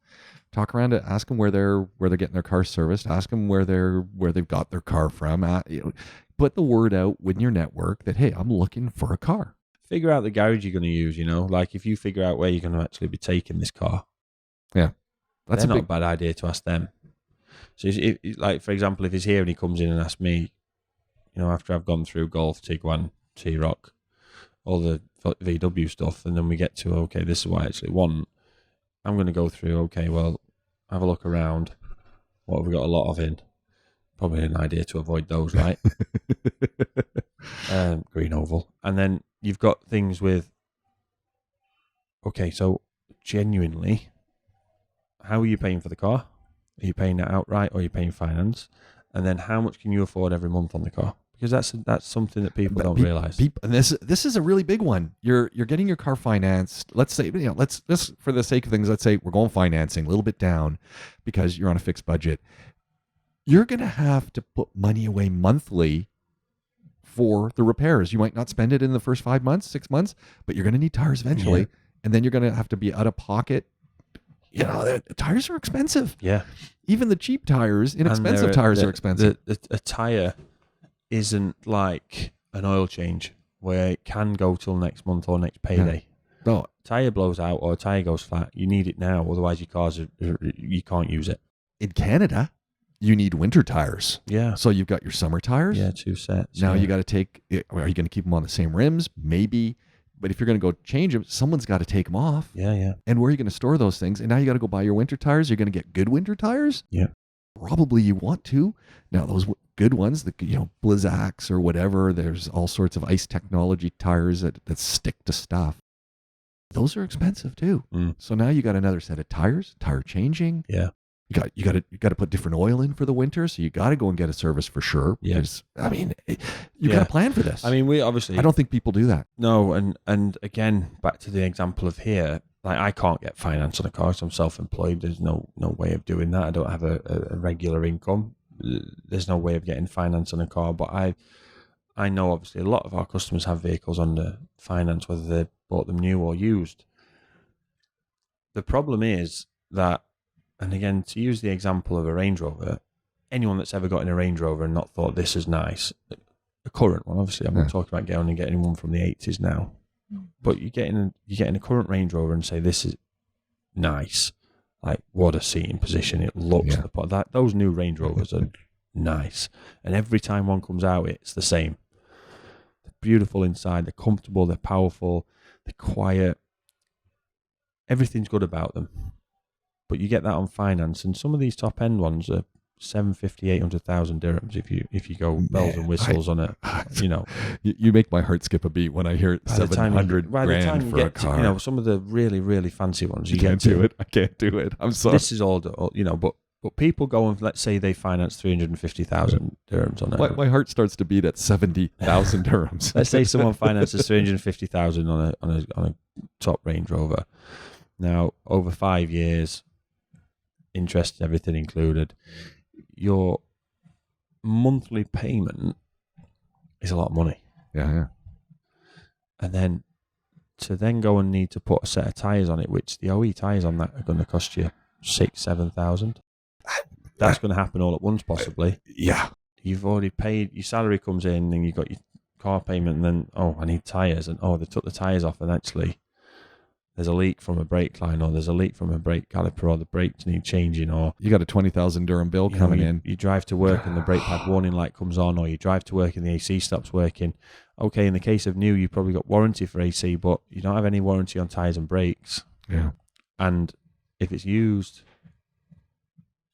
Speaker 1: Talk around to ask them where they're getting their car serviced. Ask them where they've got their car from. Put the word out with your network that, hey, I'm looking for a car.
Speaker 2: Figure out the garage you're going to use, like if you figure out where you're going to actually be taking this car.
Speaker 1: Yeah.
Speaker 2: That's not a bad idea to ask them. So like, for example, if he's here and he comes in and asks me, after I've gone through Golf, Tiguan, T-Roc, all the VW stuff, and then we get to, okay, this is what I actually want, I'm going to go through, okay, well, have a look around. What have we got a lot of in? Probably an idea to avoid those, right? Green oval. And then you've got things with, okay, so genuinely, how are you paying for the car? Are you paying that outright or are you paying finance? And then how much can you afford every month on the car? Because that's something that people don't realize.
Speaker 1: And this is a really big one. You're getting your car financed. Let's say, let's for the sake of things, let's say we're going financing a little bit down because you're on a fixed budget. You're going to have to put money away monthly for the repairs. You might not spend it in the first 5 months, 6 months, but you're going to need tires eventually. Yeah. And then you're going to have to be out of pocket. Tires are expensive.
Speaker 2: Yeah.
Speaker 1: Even the cheap tires, inexpensive tires are expensive.
Speaker 2: A tire isn't like an oil change where it can go till next month or next payday.
Speaker 1: Yeah. No.
Speaker 2: Tire blows out or a tire goes flat. You need it now. Otherwise, you can't use it.
Speaker 1: In Canada, you need winter tires.
Speaker 2: Yeah.
Speaker 1: So you've got your summer tires.
Speaker 2: Yeah, 2 sets.
Speaker 1: Now you got to take, are you going to keep them on the same rims? Maybe. But if you're going to go change them, someone's got to take them off.
Speaker 2: Yeah.
Speaker 1: And where are you going to store those things? And now you got to go buy your winter tires. You're going to get good winter tires?
Speaker 2: Yeah.
Speaker 1: Probably you want to. Now, those good ones, the Blizzaks or whatever, there's all sorts of ice technology tires that stick to stuff. Those are expensive too. So now you got another set of tires, tire changing.
Speaker 2: Yeah.
Speaker 1: You got to put different oil in for the winter, so you got to go and get a service for sure. Because got to plan for this.
Speaker 2: I mean, we obviously,
Speaker 1: I don't think people do that.
Speaker 2: No, and again, back to the example of here, like I can't get finance on a car, so I'm self-employed. There's no way of doing that. I don't have a regular income. There's no way of getting finance on a car. But I know obviously a lot of our customers have vehicles under finance, whether they bought them new or used. The problem is that, and again, to use the example of a Range Rover, anyone that's ever got in a Range Rover and not thought this is nice, a current one, obviously, I'm not talking about getting one from the 80s now, but you get in a current Range Rover and say this is nice, Like, what a seating position. It looks, those new Range Rovers are nice. And every time one comes out, it's the same. They're beautiful inside. They're comfortable. They're powerful. They're quiet. Everything's good about them. But you get that on finance. And some of these top-end ones are 750, 800,000 dirhams if you go bells and whistles on it, you know.
Speaker 1: You make my heart skip a beat when I hear 700 grand for a car.
Speaker 2: You know, some of the really, really fancy ones.
Speaker 1: I can't do it. I'm sorry.
Speaker 2: This is all, you know, but people go and, let's say they finance 350,000 dirhams on it.
Speaker 1: My heart starts to beat at 70,000 dirhams.
Speaker 2: Let's say someone finances 350,000 on a top Range Rover. Now, over 5 years, interest, everything included, your monthly payment is a lot of money.
Speaker 1: Yeah.
Speaker 2: And then to go and need to put a set of tyres on it, which the OE tyres on that are going to cost you 6,000-7,000. That's going to happen all at once, possibly.
Speaker 1: Yeah.
Speaker 2: You've already paid, your salary comes in, and you've got your car payment, and then, I need tyres, and they took the tyres off, and actually there's a leak from a brake line, or there's a leak from a brake caliper, or the brakes need changing, or
Speaker 1: you got a 20,000 dirham bill coming in.
Speaker 2: You drive to work and the brake pad warning light comes on, or you drive to work and the AC stops working. Okay, in the case of new, you probably got warranty for AC, but you don't have any warranty on tyres and brakes.
Speaker 1: Yeah.
Speaker 2: And if it's used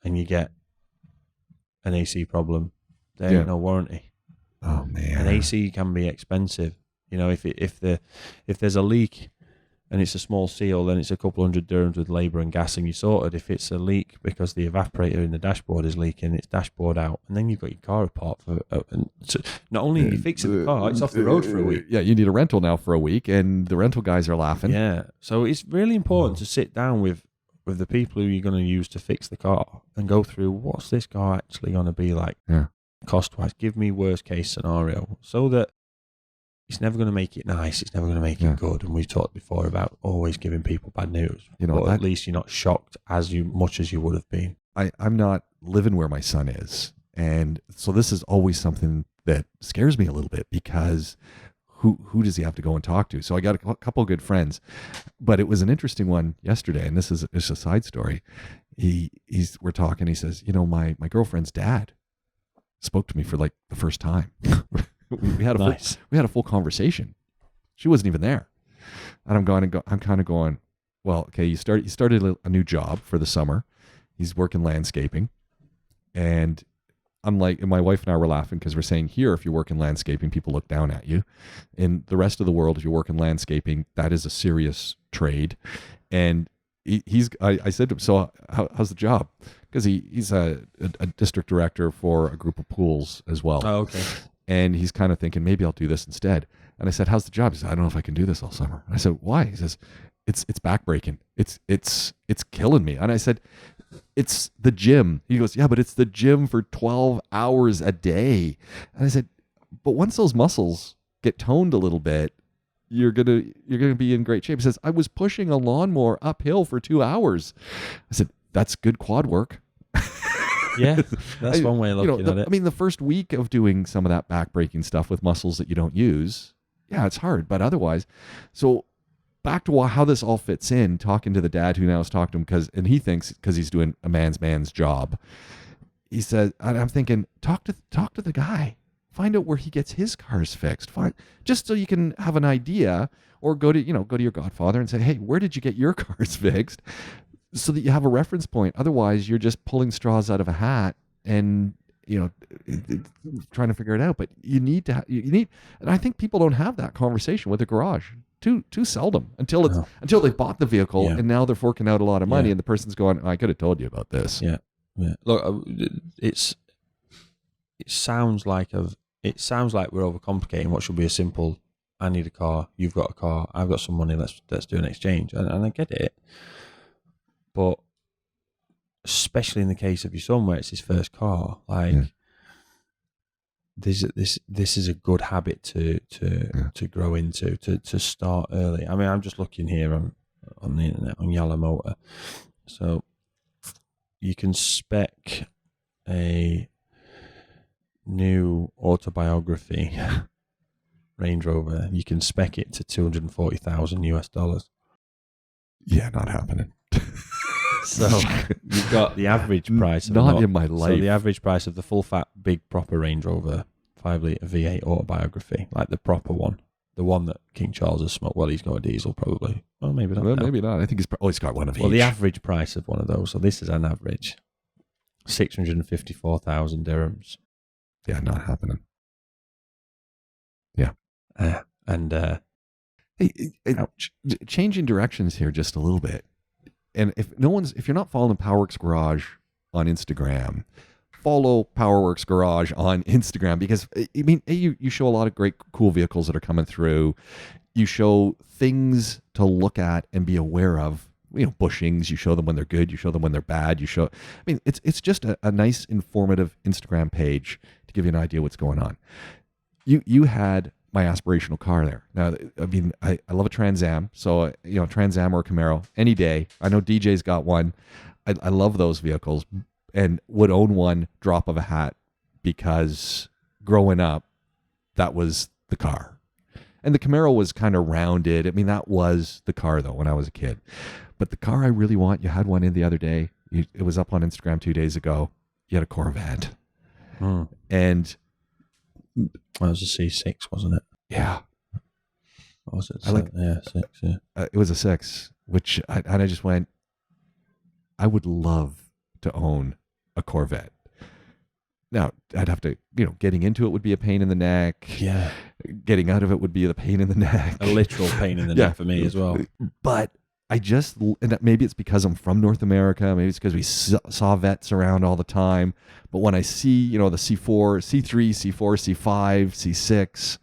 Speaker 2: and you get an AC problem, there ain't no warranty.
Speaker 1: Oh man.
Speaker 2: And AC can be expensive. You know, if there's a leak and it's a small seal, then it's a couple hundred dirhams with labour and gas, and you're sorted. If it's a leak because the evaporator in the dashboard is leaking, it's dashboard out, and then you've got your car apart for. And so not only are you fixing the car, it's off the road for a week.
Speaker 1: Yeah, you need a rental now for a week, and the rental guys are laughing.
Speaker 2: Yeah, so it's really important to sit down with the people who you're going to use to fix the car and go through, what's this car actually going to be like, cost-wise. Give me worst case scenario, so that it's never going to make it nice. It's never going to make it good. And we've talked before about always giving people bad news. You know, but at least you're not shocked much as you would have been.
Speaker 1: I'm not living where my son is. And so this is always something that scares me a little bit, because who does he have to go and talk to? So I got a couple of good friends, but it was an interesting one yesterday. And this is a side story. We're talking. He says, my girlfriend's dad spoke to me for like the first time. We had a full conversation. She wasn't even there, and I'm kind of going, well, okay. He started a new job for the summer. He's working landscaping, and I'm like, and my wife and I were laughing because we're saying here, if you work in landscaping, people look down at you. In the rest of the world, if you work in landscaping, that is a serious trade. And I said to him, so how's the job? Because he's a district director for a group of pools as well.
Speaker 2: Oh, okay.
Speaker 1: And he's kind of thinking, maybe I'll do this instead. And I said, how's the job? He said, I don't know if I can do this all summer. I said, why? He says, it's backbreaking. It's killing me. And I said, it's the gym. He goes, yeah, but it's the gym for 12 hours a day. And I said, but once those muscles get toned a little bit, you're gonna be in great shape. He says, I was pushing a lawnmower uphill for 2 hours. I said, that's good quad work.
Speaker 2: Yeah, that's one way of looking at it.
Speaker 1: I mean, the first week of doing some of that back-breaking stuff with muscles that you don't use, it's hard. But otherwise, so back to how this all fits in, talking to the dad who now is talking to him, and he thinks because he's doing a man's job. He says, and I'm thinking, talk to the guy. Find out where he gets his cars fixed. Just so you can have an idea, or go to your godfather and say, hey, where did you get your cars fixed? So that you have a reference point. Otherwise, you're just pulling straws out of a hat and, trying to figure it out. But you need, and I think people don't have that conversation with a garage. Too seldom until they bought the vehicle and now they're forking out a lot of money and the person's going, I could have told you about this.
Speaker 2: Yeah. Look, it sounds like we're overcomplicating what should be a simple, I need a car, you've got a car, I've got some money, let's do an exchange. And I get it. But especially in the case of your son, where it's his first car, this is a good habit to grow into, to start early. I mean, I'm just looking here on the internet on Yalla Motor, so you can spec a new autobiography Range Rover. You can spec it to $240,000 US.
Speaker 1: Yeah, not happening.
Speaker 2: So you've got the average price.
Speaker 1: Not in my life.
Speaker 2: So the average price of the full fat, big, proper Range Rover 5-litre V8 autobiography, like the proper one, the one that King Charles has smoked. Well, he's got a diesel probably. Well, maybe not.
Speaker 1: Well, maybe not. I think he's got one of each.
Speaker 2: Well, the average price of one of those. So this is an average, 654,000 dirhams.
Speaker 1: Yeah, not happening. Yeah.
Speaker 2: Ouch.
Speaker 1: Changing directions here just a little bit. And if you're not following Powerworks Garage on Instagram, follow Powerworks Garage on Instagram, because you show a lot of great, cool vehicles that are coming through. You show things to look at and be aware of. Bushings. You show them when they're good. You show them when they're bad. It's just a nice, informative Instagram page to give you an idea what's going on. You had my aspirational car there. Now, I love a Trans Am. So, Trans Am or a Camaro any day. I know DJ's got one. I love those vehicles and would own one drop of a hat, because growing up, that was the car. And the Camaro was kind of rounded. That was the car though when I was a kid. But the car I really want, you had one in the other day. It was up on Instagram 2 days ago. You had a Corvette. And
Speaker 2: that was a C6, wasn't it?
Speaker 1: Yeah.
Speaker 2: What was it? 6, yeah.
Speaker 1: It was a 6, which I just went, I would love to own a Corvette. Now, I'd have to, getting into it would be a pain in the neck.
Speaker 2: Yeah.
Speaker 1: Getting out of it would be the pain in the neck.
Speaker 2: A literal pain in the neck for me as well.
Speaker 1: But and maybe it's because I'm from North America. Maybe it's because we saw vets around all the time. But when I see, the C4, C3, C4, C5, C6,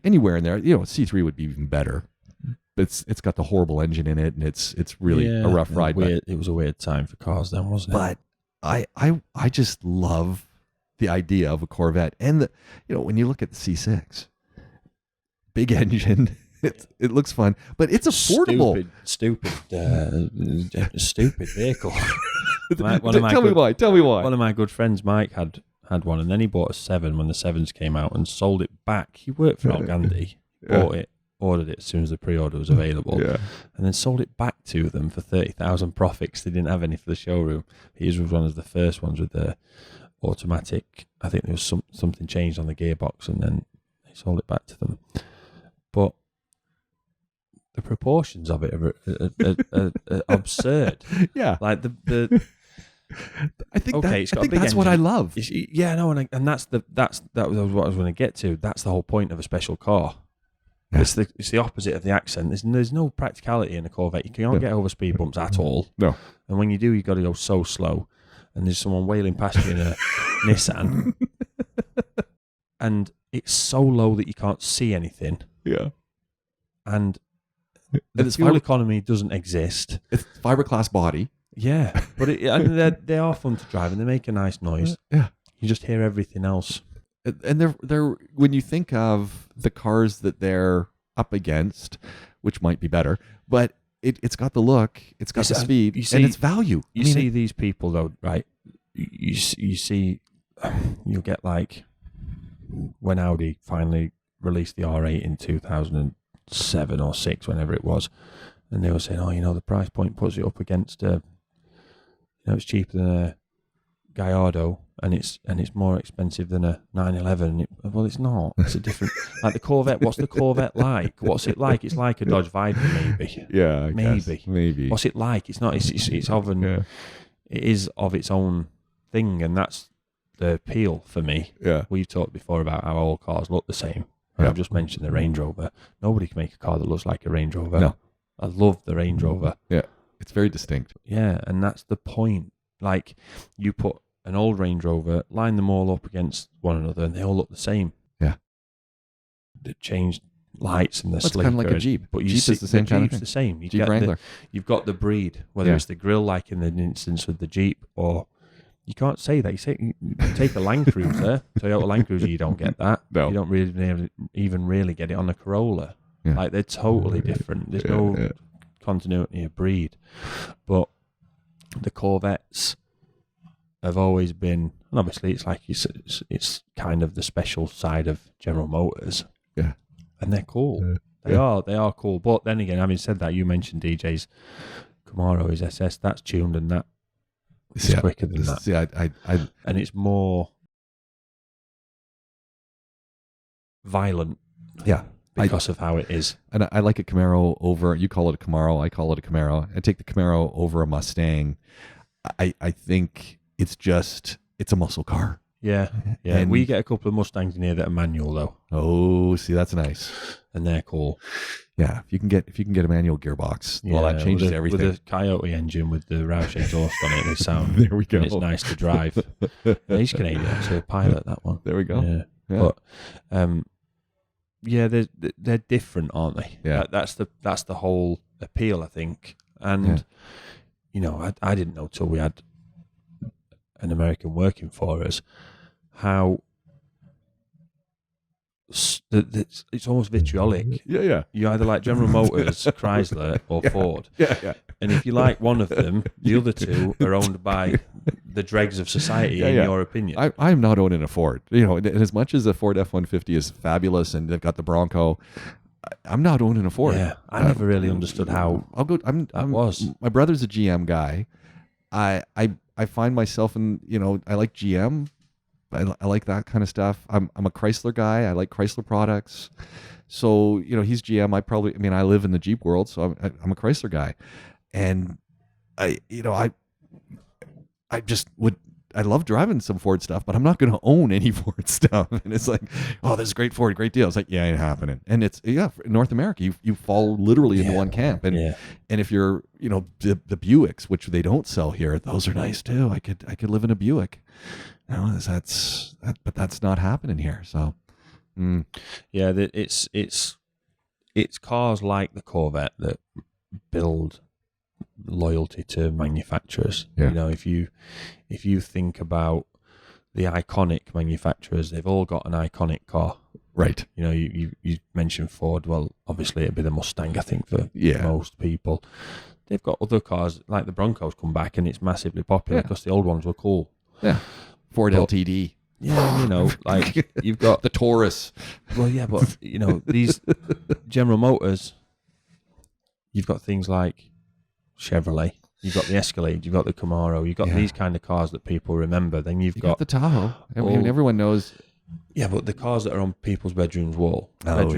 Speaker 1: anywhere in there, C3 would be even better. But it's got the horrible engine in it, and it's really a rough ride.
Speaker 2: It was a weird time for cars then, wasn't it?
Speaker 1: But I just love the idea of a Corvette, and when you look at the C6, big engine. It looks fun, but it's affordable.
Speaker 2: Stupid vehicle.
Speaker 1: Tell me why.
Speaker 2: One of my good friends, Mike, had one, and then he bought a 7 when the 7s came out and sold it back. He worked for Algandi, bought it, ordered it as soon as the pre-order was available, and then sold it back to them for 30,000 profits. They didn't have any for the showroom. He was one of the first ones with the automatic. I think there was something changed on the gearbox, and then he sold it back to them. But the proportions of it are absurd.
Speaker 1: Yeah,
Speaker 2: like the.
Speaker 1: I think
Speaker 2: okay,
Speaker 1: I think that's what I love.
Speaker 2: And that's what I was going to get to. That's the whole point of a special car. Yeah. It's the opposite of the accent. There's no practicality in a Corvette. You can't get over speed bumps at all.
Speaker 1: No,
Speaker 2: and when you do, you got to go so slow. And there's someone wailing past you in a Nissan, and it's so low that you can't see anything.
Speaker 1: Yeah,
Speaker 2: and the fuel economy doesn't exist.
Speaker 1: It's fiberglass body.
Speaker 2: Yeah, but they are fun to drive, and they make a nice noise.
Speaker 1: Yeah,
Speaker 2: you just hear everything else.
Speaker 1: And they're when you think of the cars that they're up against, which might be better, but it's got the look, it's got the speed, and it's value.
Speaker 2: You see these people though, right? You see, you'll get like when Audi finally released the R8 in 2007 or 6, whenever it was, and they were saying, "Oh, the price point puts it up against it's cheaper than a Gallardo, and it's more expensive than a 911." Well, it's not. It's a different. Like the Corvette. What's the Corvette like? What's it like? It's like a Dodge Viper, maybe.
Speaker 1: Yeah, I
Speaker 2: maybe.
Speaker 1: guess. Maybe.
Speaker 2: What's it like? It's not. It's of an.
Speaker 1: Yeah.
Speaker 2: It is of its own thing, and that's the appeal for me.
Speaker 1: Yeah.
Speaker 2: We've talked before about how all cars look the same. And I've just mentioned the Range Rover. Nobody can make a car that looks like a Range Rover.
Speaker 1: No.
Speaker 2: I love the Range Rover.
Speaker 1: Yeah. It's very distinct.
Speaker 2: Yeah, and that's the point. Like, you put an old Range Rover, line them all up against one another, and they all look the same.
Speaker 1: Yeah.
Speaker 2: They changed lights and the
Speaker 1: It's kind of like a Jeep.
Speaker 2: But
Speaker 1: Jeep is the same kind of thing.
Speaker 2: The same.
Speaker 1: Jeep Wrangler.
Speaker 2: You've got the breed, whether it's the grille, like in the instance with the Jeep, or you can't say that. You take a Land Cruiser, Toyota Land Cruiser, you don't get that.
Speaker 1: No.
Speaker 2: You don't really even really get it on a Corolla.
Speaker 1: Yeah.
Speaker 2: Like, they're totally different. There's no continuity of breed. But the Corvettes have always been, and obviously it's like it's kind of the special side of General Motors. And they're cool. They are cool. But then again, having said that, you mentioned DJ's Camaro is SS. That's tuned and that is quicker than that.
Speaker 1: See,
Speaker 2: and it's more violent.
Speaker 1: Yeah.
Speaker 2: Because of how it is.
Speaker 1: And I like a Camaro over, you call it a Camaro, I call it a Camaro. I take the Camaro over a Mustang. I think it's a muscle car.
Speaker 2: Yeah. And we get a couple of Mustangs in here that are manual though.
Speaker 1: Oh, see, that's nice.
Speaker 2: And they're cool.
Speaker 1: Yeah, if you can get a manual gearbox, well, that changes everything.
Speaker 2: With a Coyote engine with the Roush exhaust on it, they sound.
Speaker 1: There we go.
Speaker 2: It's nice to drive. He's Canadian, so pilot that one.
Speaker 1: There we go.
Speaker 2: Yeah. But they're different, aren't they?
Speaker 1: Yeah.
Speaker 2: That's the whole appeal, I think. And I didn't know till we had an American working for us how it's almost vitriolic.
Speaker 1: Yeah.
Speaker 2: You either like General Motors, Chrysler, or Ford.
Speaker 1: Yeah.
Speaker 2: And if you like one of them, the other two are owned by the dregs of society, in your opinion.
Speaker 1: I'm not owning a Ford. And as much as a Ford F-150 is fabulous and they've got the Bronco, I'm not owning a Ford.
Speaker 2: Yeah, I never really understood how was.
Speaker 1: My brother's a GM guy. I find myself in, I like GM. I like that kind of stuff. I'm a Chrysler guy. I like Chrysler products. So, he's GM. I live in the Jeep world, so I'm a Chrysler guy. And I love driving some Ford stuff, but I'm not going to own any Ford stuff. And it's like, oh, this is great Ford, great deal. It's like, yeah, ain't happening. And it's, in North America, you fall literally into one camp. And and if you're, the Buicks, which they don't sell here, those are nice too. I could live in a Buick. But that's not happening here. So,
Speaker 2: yeah, it's cars like the Corvette that build loyalty to manufacturers.
Speaker 1: Yeah.
Speaker 2: If you think about the iconic manufacturers, they've all got an iconic car.
Speaker 1: Right.
Speaker 2: You mentioned Ford. Well, obviously it'd be the Mustang, I think, for most people. They've got other cars like the Broncos come back and it's massively popular because the old ones were cool.
Speaker 1: Yeah. Ford LTD.
Speaker 2: Yeah, like you've got
Speaker 1: the Taurus.
Speaker 2: Well, yeah, but these General Motors, you've got things like Chevrolet, you've got the Escalade, you've got the Camaro, you've got these kind of cars that people remember. Then you've got
Speaker 1: the Tahoe. Everyone knows.
Speaker 2: Yeah, but the cars that are on people's bedroom walls, like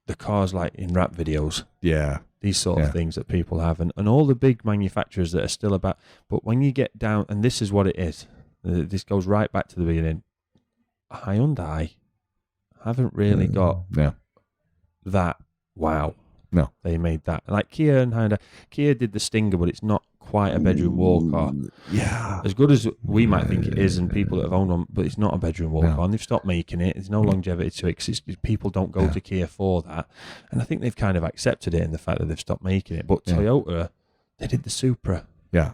Speaker 2: the cars like in rap videos.
Speaker 1: Yeah.
Speaker 2: These sort of things that people have, and all the big manufacturers that are still about. But when you get down, and this is what it is, this goes right back to the beginning. Hyundai haven't really got that. Wow,
Speaker 1: no,
Speaker 2: they made that. Like Kia and Hyundai. Kia did the Stinger, but it's not quite a bedroom wall car.
Speaker 1: Yeah,
Speaker 2: as good as we might think it is, and people that have owned them, but it's not a bedroom wall car. And they've stopped making it. There's no longevity to it. People don't go to Kia for that, and I think they've kind of accepted it in the fact that they've stopped making it. But Toyota, they did the Supra.
Speaker 1: Yeah.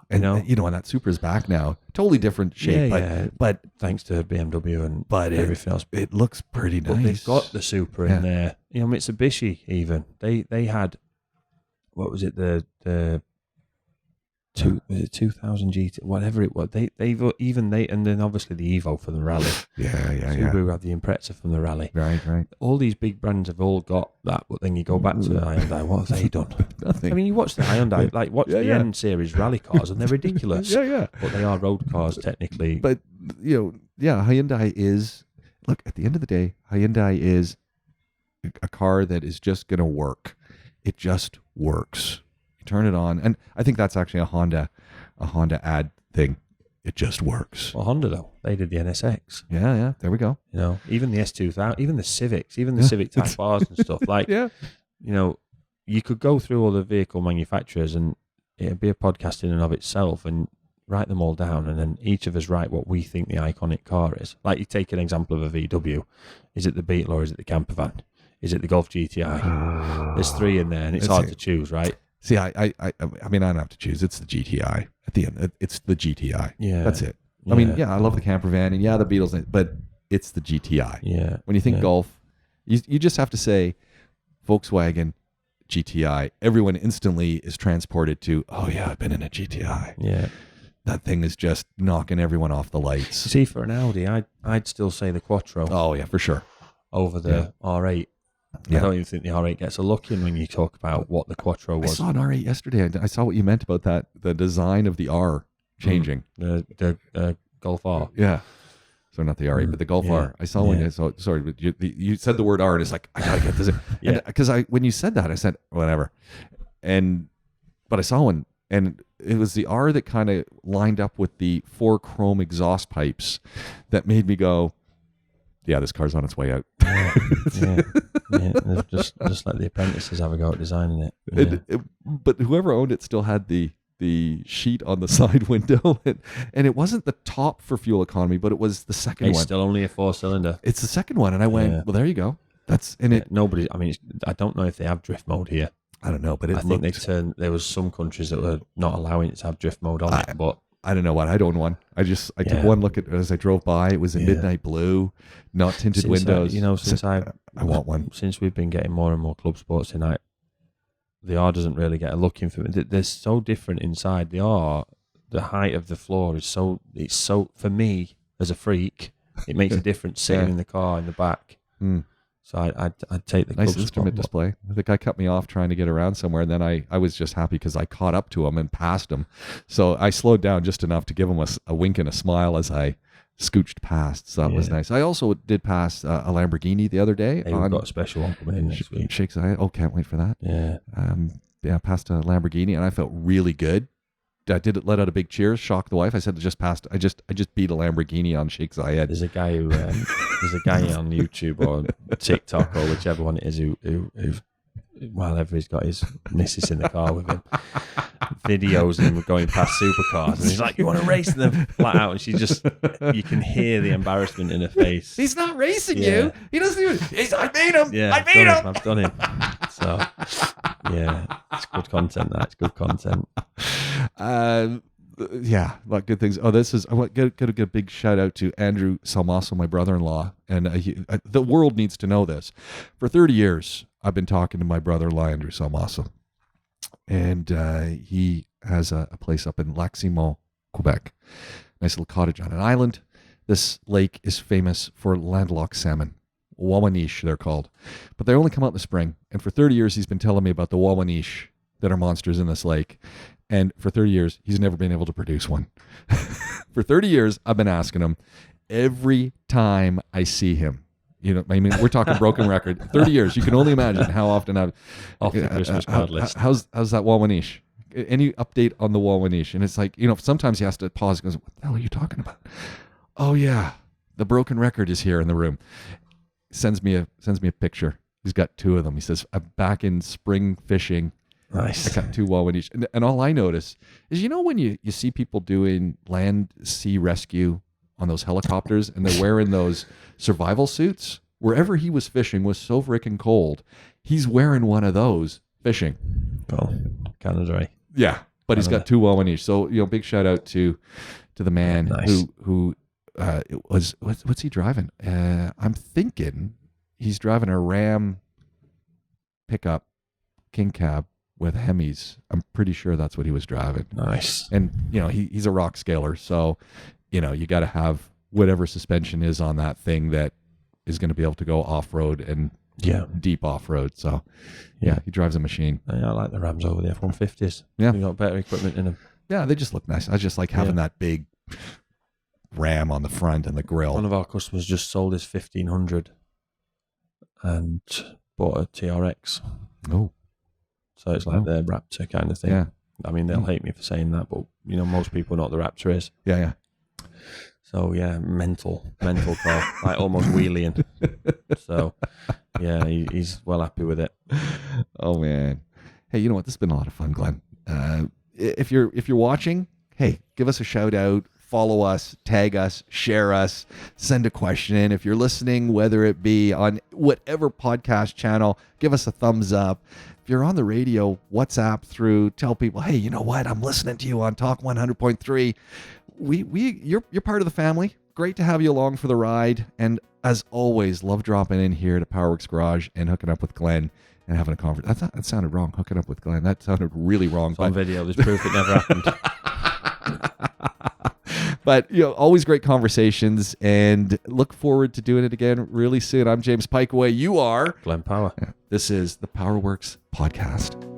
Speaker 1: And and that Supra is back now, totally different shape, but
Speaker 2: thanks to BMW and everything else,
Speaker 1: it looks pretty nice.
Speaker 2: But they've got the Supra in there. Mitsubishi even they had, what was it, the 2000 GT, whatever it was. And then obviously the Evo for the rally. Subaru had the Impreza from the rally.
Speaker 1: Right.
Speaker 2: All these big brands have all got that, but then you go back to the Hyundai. What have they done?
Speaker 1: Nothing.
Speaker 2: I mean, you watch the Hyundai, the N series rally cars, and they're ridiculous. But they are road cars technically.
Speaker 1: But Hyundai is, look, at the end of the day, Hyundai is a car that is just going to work. It just works. You turn it on, and I think that's actually a Honda ad thing. It just works.
Speaker 2: Well, Honda though, they did the NSX.
Speaker 1: Yeah, there we go.
Speaker 2: Even the S2000, even the Civics, even the Civic Type Rs and stuff. Like, you could go through all the vehicle manufacturers, and it'd be a podcast in and of itself, and write them all down, and then each of us write what we think the iconic car is. Like, you take an example of a VW. Is it the Beetle or is it the camper van? Is it the Golf GTI? There's three in there, and it's hard to choose, right?
Speaker 1: See, I mean, I don't have to choose. It's the GTI. At the end, it's the GTI.
Speaker 2: Yeah.
Speaker 1: That's it. I mean, I love the camper van, and the Beetles, but it's the GTI.
Speaker 2: Yeah.
Speaker 1: When you think Golf, you just have to say Volkswagen GTI. Everyone instantly is transported to, oh yeah, I've been in a GTI.
Speaker 2: Yeah.
Speaker 1: That thing is just knocking everyone off the lights.
Speaker 2: See, for an Audi, I'd still say the Quattro.
Speaker 1: Oh yeah, for sure.
Speaker 2: Over the R8. I don't even think the R8 gets a look in when you talk about what the Quattro was.
Speaker 1: I saw an R8 yesterday. I saw what you meant about that, the design of the R changing.
Speaker 2: The Golf R.
Speaker 1: Yeah. So not the R8, but the Golf R. I saw one. So sorry, but you said the word R, and it's like, I gotta get this. Because when you said that, I said whatever, but I saw one, and it was the R that kind of lined up with the 4 chrome exhaust pipes that made me go, yeah, this car's on its way out.
Speaker 2: Just let the apprentices have a go at designing it.
Speaker 1: But whoever owned it still had the sheet on the side window, and it wasn't the top for fuel economy, but it was the second one.
Speaker 2: It's still only a 4-cylinder.
Speaker 1: It's the second one, and I went, well, there you go. That's in it.
Speaker 2: Nobody. I mean, I don't know if they have drift mode here.
Speaker 1: I don't know, but
Speaker 2: I think they turned. There was some countries that were not allowing it to have drift mode on it, but.
Speaker 1: I don't know what. I'd own one. I took one look at it as I drove by. It was a midnight blue, not tinted windows.
Speaker 2: I
Speaker 1: want one.
Speaker 2: Since we've been getting more and more club sports tonight, the R doesn't really get a look in for me. They're so different inside. The R, the height of the floor is so. It's so, for me as a freak, it makes a difference sitting in the car in the back. So I'd take the
Speaker 1: nice instrument display. The guy cut me off trying to get around somewhere, and then I was just happy because I caught up to him and passed him. So I slowed down just enough to give him a wink and a smile as I scooched past. So that was nice. I also did pass a Lamborghini the other day.
Speaker 2: Hey, we've got a special one coming in next week.
Speaker 1: Shakes eye. Oh, can't wait for that.
Speaker 2: Yeah.
Speaker 1: Passed a Lamborghini, and I felt really good. I did let out a big cheers, shocked the wife. I said, I just beat a Lamborghini on Sheikh's Zayed.
Speaker 2: There's a guy on YouTube or TikTok or whichever one it is who while ever he's got his missus in the car with him, videos him going past supercars, and he's like, "You want to race them?" Flat out, and you can hear the embarrassment in her face.
Speaker 1: He's not racing you. He doesn't even. I made him.
Speaker 2: Yeah,
Speaker 1: I made him.
Speaker 2: I've done him. So yeah, it's good content. It's good content.
Speaker 1: Yeah, a lot of good things. Oh, I want to get a big shout out to Andrew Salmaso, my brother-in-law, and the world needs to know this. For 30 years, I've been talking to my brother-in-law, Andrew Salmaso, and he has a place up in Lac-Simon, Quebec. Nice little cottage on an island. This lake is famous for landlocked salmon. Wawanish, they're called. But they only come out in the spring. And for 30 years, he's been telling me about the Wawanish that are monsters in this lake. And for 30 years, he's never been able to produce one. For 30 years, I've been asking him every time I see him. We're talking broken record. 30 years. You can only imagine how often I've...
Speaker 2: Off the Christmas card list.
Speaker 1: How's that Wawanish? Any update on the Wawanish? And it's like, sometimes he has to pause and goes, what the hell are you talking about? Oh, yeah. The broken record is here in the room. Sends me a picture. He's got 2 of them. He says, I'm back in spring fishing.
Speaker 2: Nice.
Speaker 1: I got 2 Wawanish. And all I notice is, when you see people doing land sea rescue on those helicopters and they're wearing those survival suits, wherever he was fishing was so freaking cold. He's wearing one of those fishing.
Speaker 2: Well, Canada.
Speaker 1: Yeah, but he's got 2 Wawanish. So, big shout out to the man who what's he driving? I'm thinking he's driving a Ram pickup King Cab with Hemis. I'm pretty sure that's what he was driving.
Speaker 2: Nice.
Speaker 1: And, he's a rock scaler. So, you got to have whatever suspension is on that thing that is going to be able to go off-road and deep off-road. So, he drives a machine.
Speaker 2: I like the Rams over the F-150s.
Speaker 1: Yeah.
Speaker 2: They've got better equipment in them.
Speaker 1: Yeah, they just look nice. I just like having that big Ram on the front and the grill.
Speaker 2: One of our customers just sold his 1500 and bought a TRX.
Speaker 1: Oh.
Speaker 2: So it's like the Raptor kind of thing.
Speaker 1: Yeah.
Speaker 2: I mean, they'll hate me for saying that, but most people know what the Raptor is.
Speaker 1: Yeah.
Speaker 2: So yeah, mental car, like almost wheeling. So yeah, he's well happy with it.
Speaker 1: Oh man, hey, you know what? This has been a lot of fun, Glenn. If you're watching, hey, give us a shout out. Follow us, tag us, share us, send a question in. If you're listening, whether it be on whatever podcast channel, give us a thumbs up. If you're on the radio, WhatsApp through, tell people, hey, you know what? I'm listening to you on Talk 100.3. You're part of the family. Great to have you along for the ride. And as always, love dropping in here to Powerworks Garage and hooking up with Glenn and having a conversation. That sounded wrong. Hooking up with Glenn. That sounded really wrong.
Speaker 2: It's on video. There's proof it never happened.
Speaker 1: But always great conversations, and look forward to doing it again really soon. I'm James Pikeway. You are
Speaker 2: Glenn Power.
Speaker 1: This is the Powerworks Podcast.